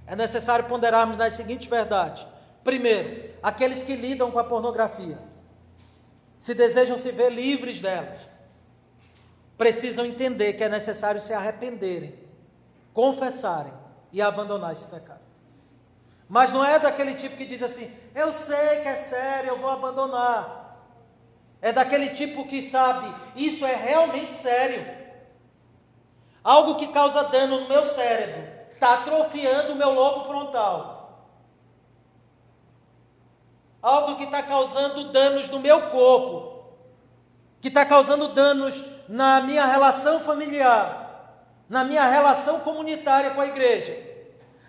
É necessário ponderarmos nas seguintes verdades. Primeiro, aqueles que lidam com a pornografia, se desejam se ver livres dela, precisam entender que é necessário se arrependerem, confessarem e abandonar esse pecado. Mas não é daquele tipo que diz assim, eu sei que é sério, eu vou abandonar. É daquele tipo que sabe, isso é realmente sério. Algo que causa dano no meu cérebro, está atrofiando o meu lobo frontal. Algo que está causando danos no meu corpo, que está causando danos na minha relação familiar, na minha relação comunitária com a igreja.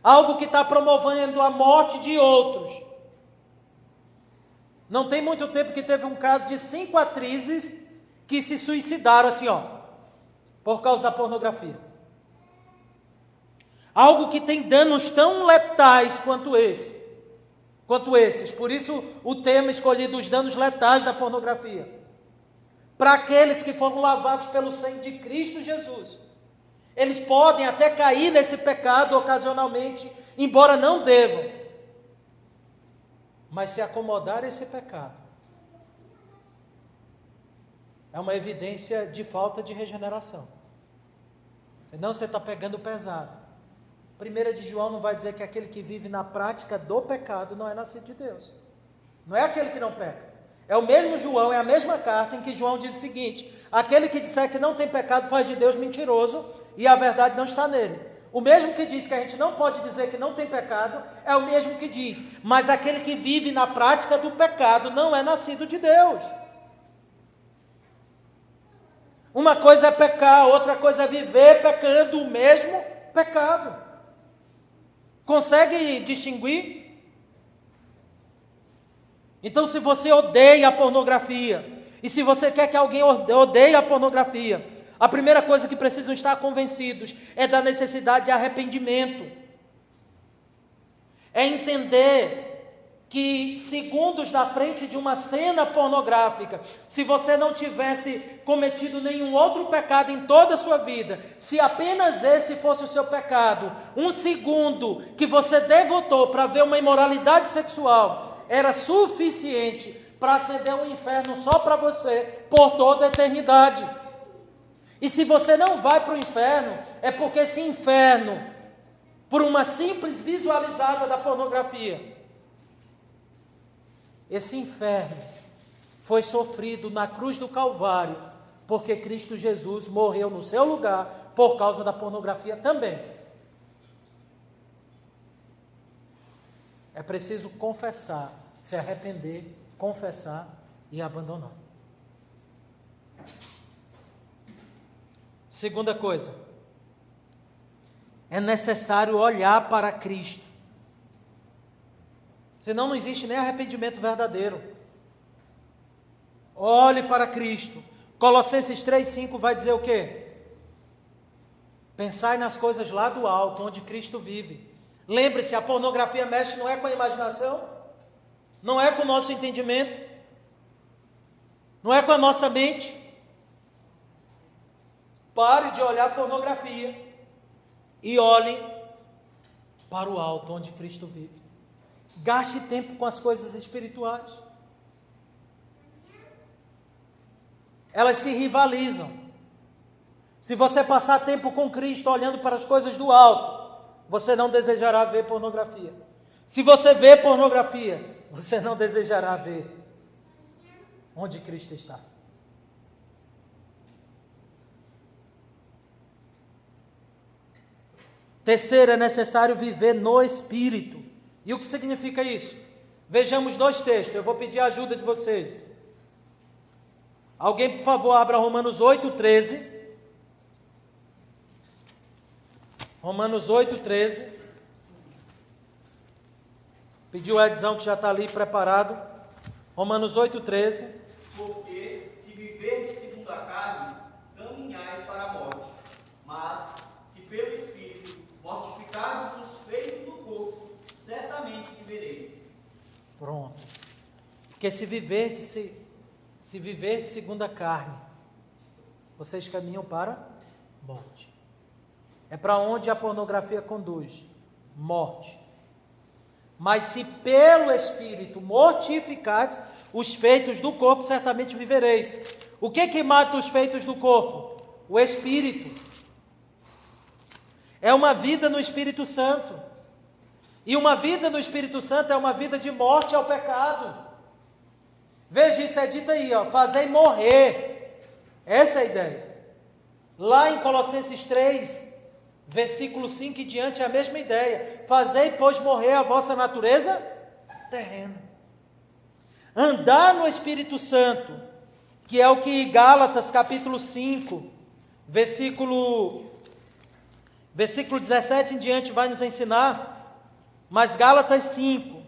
Algo que está promovendo a morte de outros. Não tem muito tempo que teve um caso de 5 atrizes que se suicidaram assim, por causa da pornografia. Algo que tem danos tão letais quanto esses. Por isso o tema escolhido, os danos letais da pornografia. Para aqueles que foram lavados pelo sangue de Cristo Jesus. Eles podem até cair nesse pecado ocasionalmente, embora não devam. Mas se acomodar a esse pecado é uma evidência de falta de regeneração. Senão você está pegando pesado. 1 de João não vai dizer que aquele que vive na prática do pecado não é nascido de Deus. Não é aquele que não peca. É o mesmo João, é a mesma carta em que João diz o seguinte: aquele que disser que não tem pecado faz de Deus mentiroso e a verdade não está nele. O mesmo que diz que a gente não pode dizer que não tem pecado, é o mesmo que diz, mas aquele que vive na prática do pecado não é nascido de Deus. Uma coisa é pecar, outra coisa é viver pecando o mesmo pecado. Consegue distinguir? Então, se você odeia a pornografia, e se você quer que alguém odeie a pornografia, a primeira coisa que precisam estar convencidos é da necessidade de arrependimento. É entender que segundos na frente de uma cena pornográfica, se você não tivesse cometido nenhum outro pecado em toda a sua vida, se apenas esse fosse o seu pecado, um segundo que você devotou para ver uma imoralidade sexual, era suficiente para acender um inferno só para você por toda a eternidade. E se você não vai para o inferno, é porque esse inferno, por uma simples visualizada da pornografia, esse inferno foi sofrido na cruz do Calvário, porque Cristo Jesus morreu no seu lugar por causa da pornografia também. É preciso confessar, se arrepender, confessar e abandonar. Segunda coisa, é necessário olhar para Cristo. Senão não existe nem arrependimento verdadeiro. Olhe para Cristo. Colossenses 3,5 vai dizer o quê? Pensai nas coisas lá do alto, onde Cristo vive. Lembre-se, a pornografia mexe não é com a imaginação, não é com o nosso entendimento, não é com a nossa mente. Pare de olhar pornografia e olhe para o alto, onde Cristo vive. Gaste tempo com as coisas espirituais. Elas se rivalizam. Se você passar tempo com Cristo olhando para as coisas do alto, você não desejará ver pornografia. Se você vê pornografia, você não desejará ver onde Cristo está. Terceiro, é necessário viver no Espírito. E o que significa isso? Vejamos 2 textos, eu vou pedir a ajuda de vocês. Alguém, por favor, abra Romanos 8,13. Romanos 8,13. Pediu o Edzão, que já está ali preparado. Romanos 8,13. Porque se viverdes segundo a carne, caminhais para a morte. Mas, se pelo Espírito mortificardes os feitos do corpo, certamente vivereis. Pronto. Porque se viver segundo a carne, vocês caminham para morte. É para onde a pornografia conduz? Morte. Mas se pelo Espírito mortificardes os feitos do corpo, certamente vivereis. O que mata os feitos do corpo? O Espírito. É uma vida no Espírito Santo. E uma vida no Espírito Santo é uma vida de morte ao pecado. Veja, isso é dito aí, fazei morrer. Essa é a ideia. Lá em Colossenses 3, versículo 5 e diante, é a mesma ideia. Fazei, pois, morrer a vossa natureza terrena. Andar no Espírito Santo, que é o que Gálatas capítulo 5, versículo 17 em diante vai nos ensinar. Mas Gálatas 5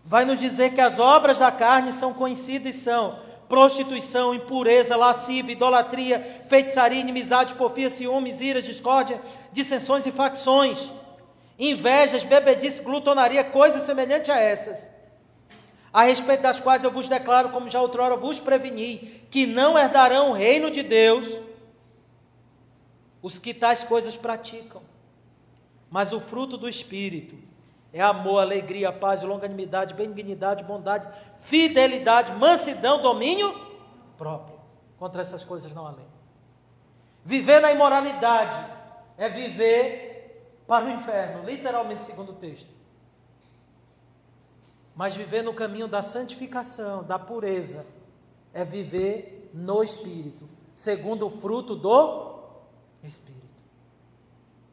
vai nos dizer que as obras da carne são conhecidas e são prostituição, impureza, lascívia, idolatria, feitiçaria, inimizade, porfia, ciúmes, iras, discórdia, dissensões e facções, invejas, bebedice, glutonaria, coisas semelhantes a essas, a respeito das quais eu vos declaro, como já outrora vos preveni, que não herdarão o reino de Deus os que tais coisas praticam. Mas o fruto do Espírito é amor, alegria, paz, longanimidade, benignidade, bondade, fidelidade, mansidão, domínio próprio. Contra essas coisas não há lei. Viver na imoralidade é viver para o inferno, literalmente, segundo o texto. Mas viver no caminho da santificação, da pureza, é viver no Espírito, segundo o fruto do Espírito.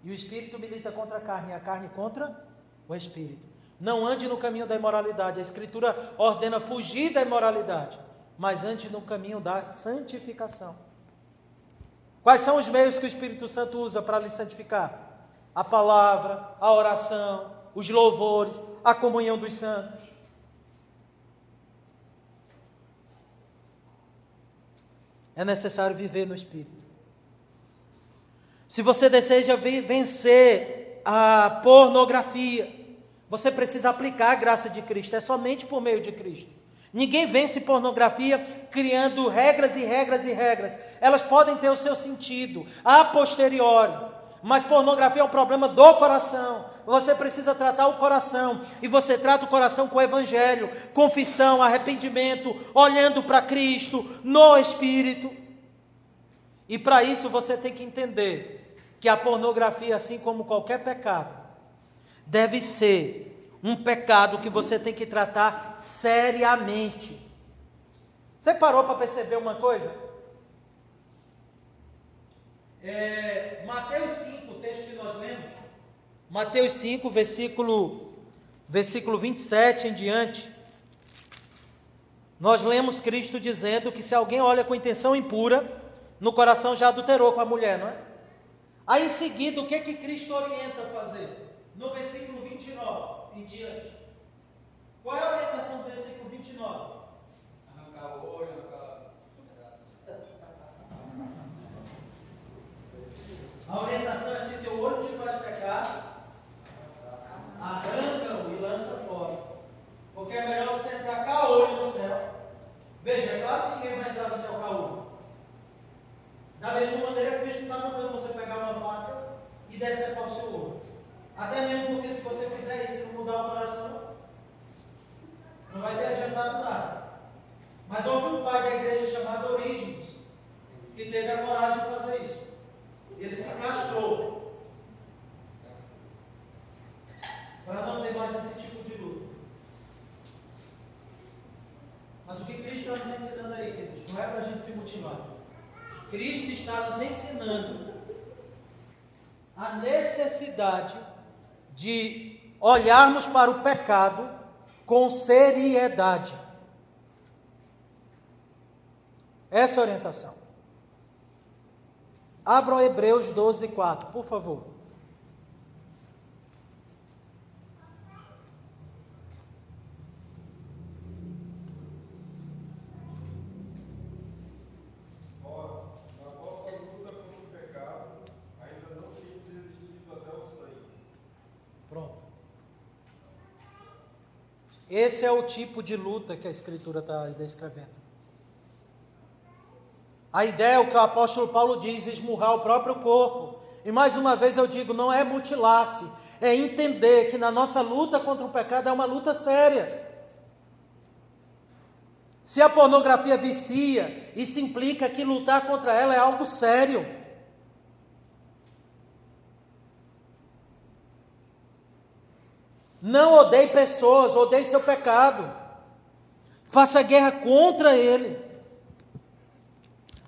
E o Espírito milita contra a carne, e a carne contra o Espírito. Não ande no caminho da imoralidade. A Escritura ordena fugir da imoralidade, mas ande no caminho da santificação. Quais são os meios que o Espírito Santo usa para lhe santificar? A palavra, a oração, os louvores, a comunhão dos santos. É necessário viver no Espírito. Se você deseja vencer a pornografia, você precisa aplicar a graça de Cristo. É somente por meio de Cristo. Ninguém vence pornografia criando regras e regras e regras. Elas podem ter o seu sentido a posteriori, mas pornografia é um problema do coração. Você precisa tratar o coração, e você trata o coração com o Evangelho, confissão, arrependimento, olhando para Cristo, no Espírito. E para isso você tem que entender que a pornografia, assim como qualquer pecado, deve ser um pecado que você tem que tratar seriamente. Você parou para perceber uma coisa? Mateus 5, o texto que nós lemos, Mateus 5, versículo 27 em diante, nós lemos Cristo dizendo que se alguém olha com intenção impura, no coração já adulterou com a mulher, não é? Aí em seguida, o que Cristo orienta a fazer? No versículo 29 em diante. Qual é a orientação do versículo 29? Arrancar o olho, arrancar... A orientação é: se teu olho te faz pecar, arranca-o e lança fora. Porque é melhor você entrar caolho no céu. Veja, é claro que ninguém vai entrar no céu caolho. Da mesma maneira, Cristo está mandando você pegar uma faca e decepar o seu olho. Até mesmo porque se você fizer isso e não mudar o coração, não vai ter adiantado nada. Mas houve um pai da igreja chamado Orígenes, que teve a coragem de fazer isso. Ele se castrou para não ter mais esse tipo de luta. Mas o que Cristo está nos ensinando aí, queridos, não é para a gente se mutilar. Cristo está nos ensinando a necessidade de olharmos para o pecado com seriedade. Essa é a orientação. Abram Hebreus 12, 4, por favor. Esse é o tipo de luta que a Escritura está descrevendo. A ideia é o que o apóstolo Paulo diz: esmurrar o próprio corpo. E mais uma vez eu digo, não é mutilar-se, é entender que na nossa luta contra o pecado é uma luta séria. Se a pornografia vicia, isso implica que lutar contra ela é algo sério. Não odeie pessoas, odeie seu pecado. Faça guerra contra ele.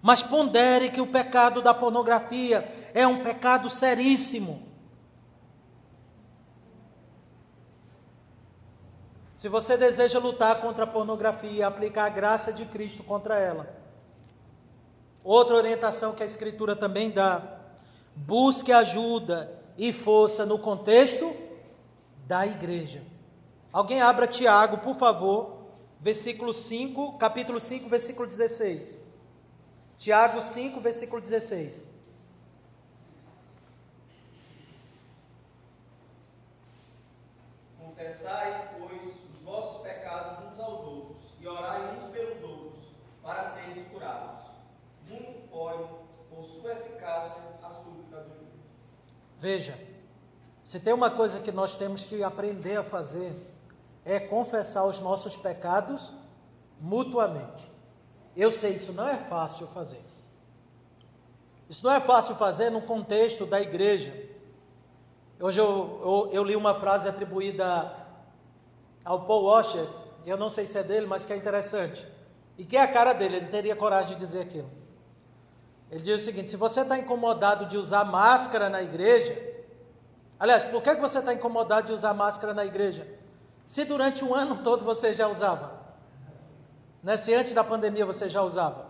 Mas pondere que o pecado da pornografia é um pecado seríssimo. Se você deseja lutar contra a pornografia e aplicar a graça de Cristo contra ela, outra orientação que a Escritura também dá: busque ajuda e força no contexto da igreja. Alguém abra Tiago, por favor, capítulo 5, versículo 16. Tiago 5, versículo 16. Confessai, pois, os vossos pecados uns aos outros, e orai uns pelos outros, para seres curados. Muito pode, por sua eficácia, a súplica do justo. Veja, se tem uma coisa que nós temos que aprender a fazer, é confessar os nossos pecados mutuamente. Eu sei, isso não é fácil fazer. Isso não é fácil fazer no contexto da igreja. Hoje eu li uma frase atribuída ao Paul Washer, eu não sei se é dele, mas que é interessante. E que é a cara dele, ele teria coragem de dizer aquilo. Ele diz o seguinte: se você está incomodado de usar máscara na igreja, aliás, por que você está incomodado de usar máscara na igreja? Se durante um ano todo você já usava, né? Se antes da pandemia você já usava.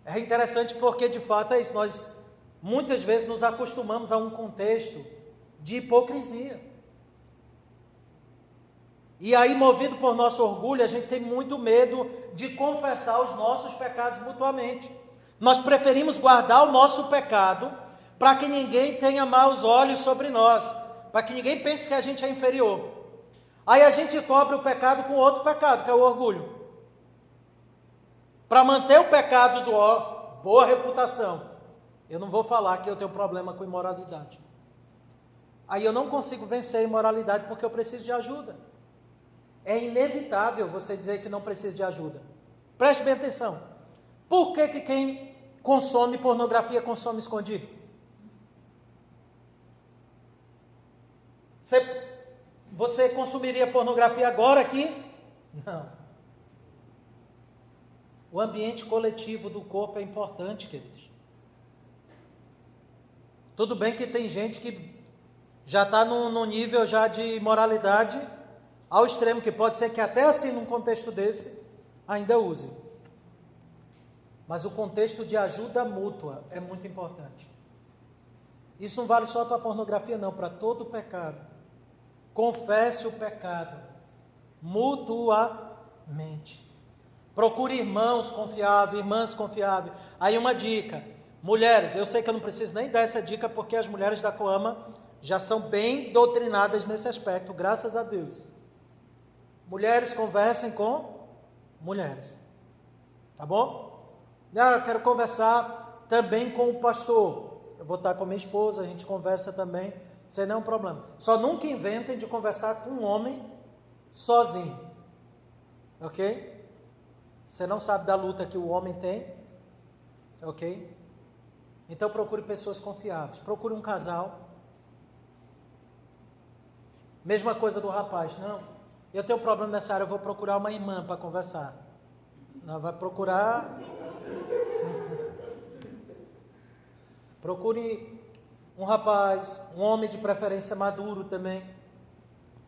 É interessante porque de fato é isso, nós muitas vezes nos acostumamos a um contexto de hipocrisia. E aí, movido por nosso orgulho, a gente tem muito medo de confessar os nossos pecados mutuamente. Nós preferimos guardar o nosso pecado para que ninguém tenha maus olhos sobre nós, para que ninguém pense que a gente é inferior. Aí a gente cobre o pecado com outro pecado, que é o orgulho. Para manter o pecado boa reputação. Eu não vou falar que eu tenho problema com imoralidade. Aí eu não consigo vencer a imoralidade porque eu preciso de ajuda. É inevitável você dizer que não precisa de ajuda. Preste bem atenção. Por que quem consome pornografia consome escondido? Você consumiria pornografia agora aqui? Não. O ambiente coletivo do corpo é importante, queridos. Tudo bem que tem gente que já está num nível já de moralidade ao extremo, que pode ser que até assim, num contexto desse, ainda use. Mas o contexto de ajuda mútua é muito importante. Isso não vale só para a pornografia, não, para todo o pecado. Confesse o pecado mutuamente. Procure irmãos confiáveis, irmãs confiáveis. Aí uma dica: mulheres, eu sei que eu não preciso nem dar essa dica, porque as mulheres da Coama já são bem doutrinadas nesse aspecto, graças a Deus. Mulheres, conversem com mulheres, tá bom? Eu quero conversar também com o pastor. Eu vou estar com a minha esposa, a gente conversa também, sem nenhum problema. Só nunca inventem de conversar com um homem sozinho, ok? Você não sabe da luta que o homem tem, ok? Então procure pessoas confiáveis, procure um casal. Mesma coisa do rapaz: não, eu tenho problema nessa área, eu vou procurar uma irmã para conversar. Não, vai procurar... Procure um rapaz, um homem de preferência maduro também,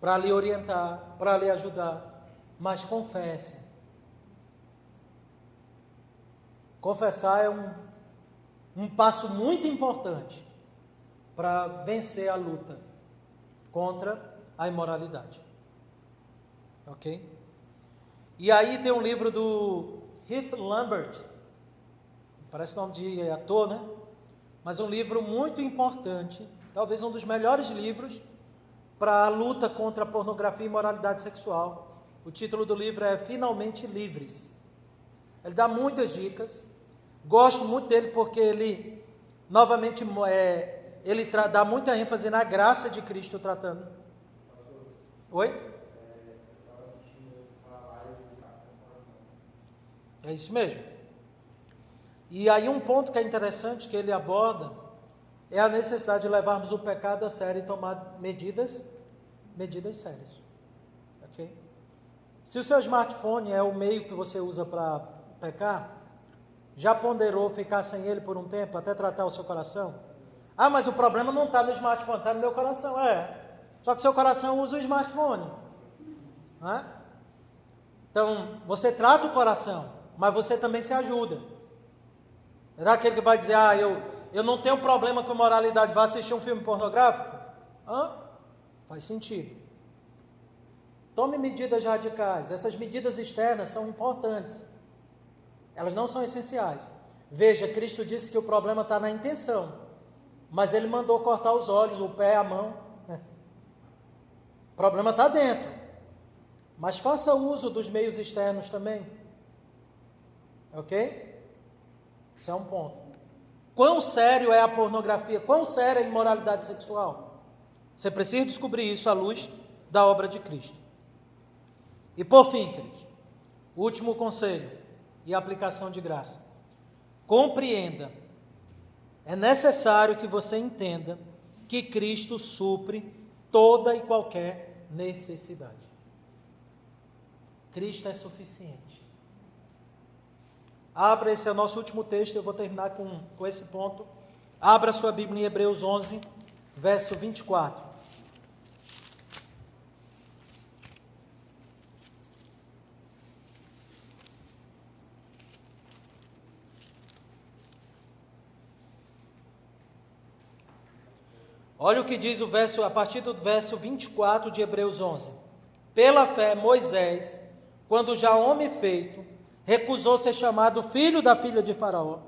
para lhe orientar, para lhe ajudar. Mas confesse. Confessar é um passo muito importante para vencer a luta contra a imoralidade. Ok? E aí tem um livro do Heath Lambert, parece nome de ator, né? Mas um livro muito importante, talvez um dos melhores livros para a luta contra a pornografia e imoralidade sexual. O título do livro é Finalmente Livres. Ele dá muitas dicas. Gosto muito dele porque ele, novamente, dá muita ênfase na graça de Cristo tratando. Oi? É isso mesmo. E aí um ponto que é interessante que ele aborda é a necessidade de levarmos o pecado a sério e tomar medidas sérias. Ok? Se o seu smartphone é o meio que você usa para pecar, Já ponderou ficar sem ele por um tempo, até tratar o seu coração? Ah, mas o problema não está no smartphone, está no meu coração. Só que seu coração usa o smartphone. Não é? Então, você trata o coração, mas você também se ajuda. Será aquele que vai dizer, eu não tenho problema com moralidade, vai assistir um filme pornográfico? Faz sentido. Tome medidas radicais. Essas medidas externas são importantes. Elas não são essenciais. Veja, Cristo disse que o problema está na intenção, mas Ele mandou cortar os olhos, o pé, a mão. O problema está dentro. Mas faça uso dos meios externos também. Ok? Isso é um ponto. Quão sério é a pornografia? Quão séria é a imoralidade sexual? Você precisa descobrir isso à luz da obra de Cristo. E por fim, queridos, o último conselho e aplicação de graça. Compreenda, é necessário que você entenda que Cristo supre toda e qualquer necessidade. Cristo é suficiente. Abra, esse é o nosso último texto, eu vou terminar com esse ponto. Abra sua Bíblia em Hebreus 11, verso 24. Olha o que diz o verso, a partir do verso 24 de Hebreus 11. Pela fé, Moisés, quando já homem feito, recusou ser chamado filho da filha de Faraó,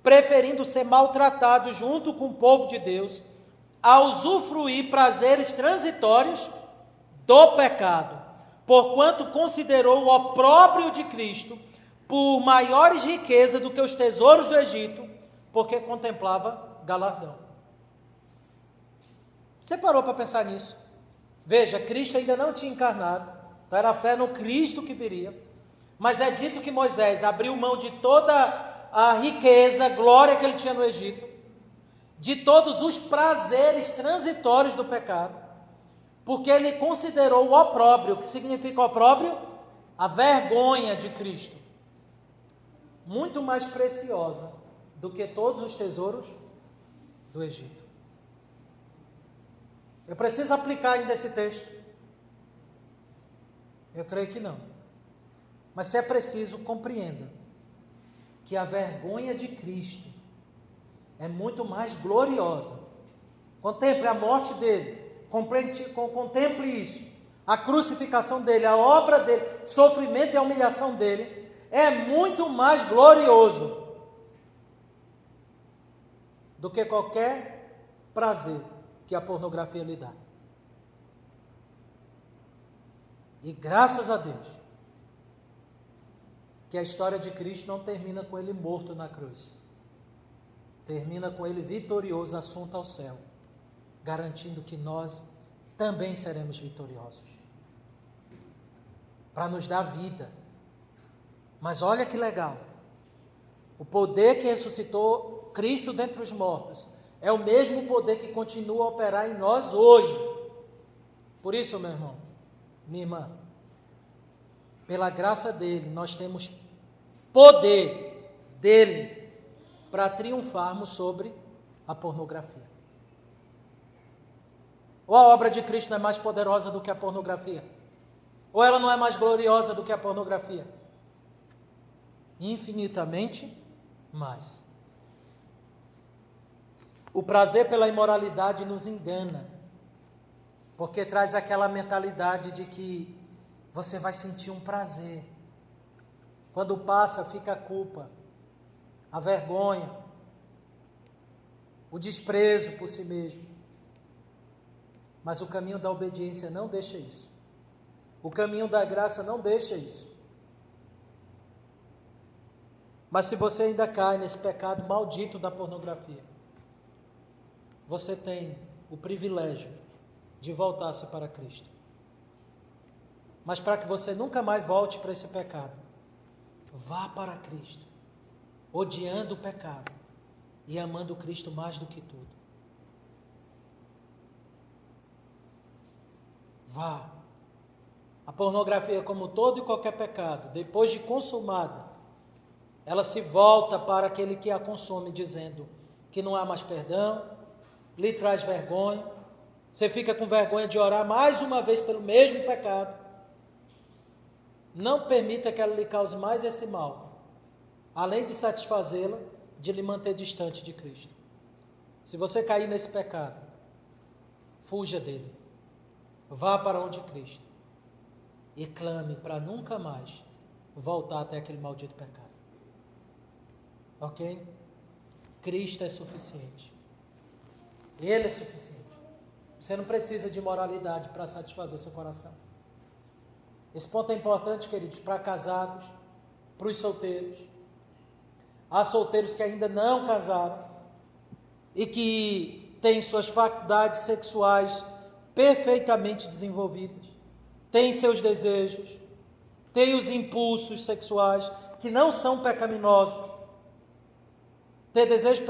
preferindo ser maltratado junto com o povo de Deus, a usufruir prazeres transitórios do pecado, porquanto considerou o opróbrio de Cristo por maiores riquezas do que os tesouros do Egito, porque contemplava galardão. Você parou para pensar nisso? Veja, Cristo ainda não tinha encarnado, então era a fé no Cristo que viria, mas é dito que Moisés abriu mão de toda a riqueza, glória que ele tinha no Egito, de todos os prazeres transitórios do pecado, porque ele considerou o opróbrio. O que significa opróbrio? A vergonha de Cristo, muito mais preciosa do que todos os tesouros do Egito. Eu preciso aplicar ainda esse texto? Eu creio que não. Mas se é preciso, compreenda que a vergonha de Cristo é muito mais gloriosa. Contemple a morte dele, contemple isso, a crucificação dele, a obra dele, sofrimento e a humilhação dele, é muito mais glorioso do que qualquer prazer que a pornografia lhe dá. E graças a Deus que a história de Cristo não termina com ele morto na cruz. Termina com ele vitorioso, assunto ao céu, garantindo que nós também seremos vitoriosos, para nos dar vida. Mas olha que legal, o poder que ressuscitou Cristo dentre os mortos é o mesmo poder que continua a operar em nós hoje. Por isso, meu irmão, minha irmã, pela graça dele, nós temos poder dele para triunfarmos sobre a pornografia. Ou a obra de Cristo não é mais poderosa do que a pornografia? Ou ela não é mais gloriosa do que a pornografia? Infinitamente mais. O prazer pela imoralidade nos engana, porque traz aquela mentalidade de que você vai sentir um prazer. Quando passa, fica a culpa, a vergonha, o desprezo por si mesmo. Mas o caminho da obediência não deixa isso. O caminho da graça não deixa isso. Mas se você ainda cai nesse pecado maldito da pornografia, você tem o privilégio de voltar-se para Cristo. Mas para que você nunca mais volte para esse pecado, vá para Cristo, odiando o pecado e amando Cristo mais do que tudo. Vá. A pornografia, como todo e qualquer pecado, depois de consumada, ela se volta para aquele que a consome, dizendo que não há mais perdão, lhe traz vergonha, você fica com vergonha de orar mais uma vez pelo mesmo pecado. Não permita que ela lhe cause mais esse mal, além de satisfazê-la, de lhe manter distante de Cristo. Se você cair nesse pecado, fuja dele, vá para onde Cristo e clame para nunca mais voltar até aquele maldito pecado. Ok? Cristo é suficiente. Ele é suficiente. Você não precisa de moralidade para satisfazer seu coração. Esse ponto é importante, queridos, para casados, para os solteiros. Há solteiros que ainda não casaram e que têm suas faculdades sexuais perfeitamente desenvolvidas, têm seus desejos, têm os impulsos sexuais que não são pecaminosos. Ter desejo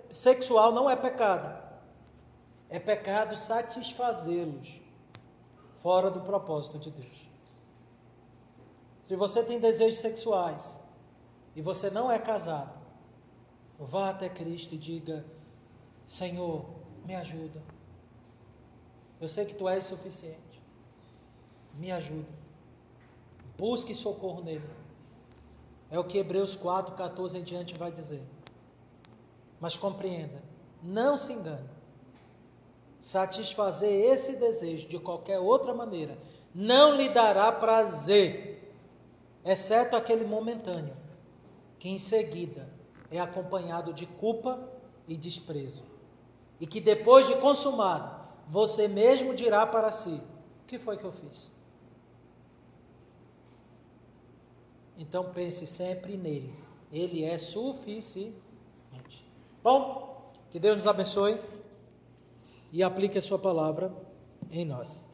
sexual não é pecado. É pecado satisfazê-los fora do propósito de Deus. Se você tem desejos sexuais e você não é casado, vá até Cristo e diga: Senhor, me ajuda. Eu sei que Tu és suficiente. Me ajuda. Busque socorro nele. É o que Hebreus 4:14 em diante vai dizer. Mas compreenda, não se engane. Satisfazer esse desejo de qualquer outra maneira não lhe dará prazer, exceto aquele momentâneo, que em seguida é acompanhado de culpa e desprezo, e que depois de consumado, você mesmo dirá para si: o que foi que eu fiz? Então pense sempre nele, ele é suficiente. Bom, que Deus nos abençoe e aplique a sua palavra em nós.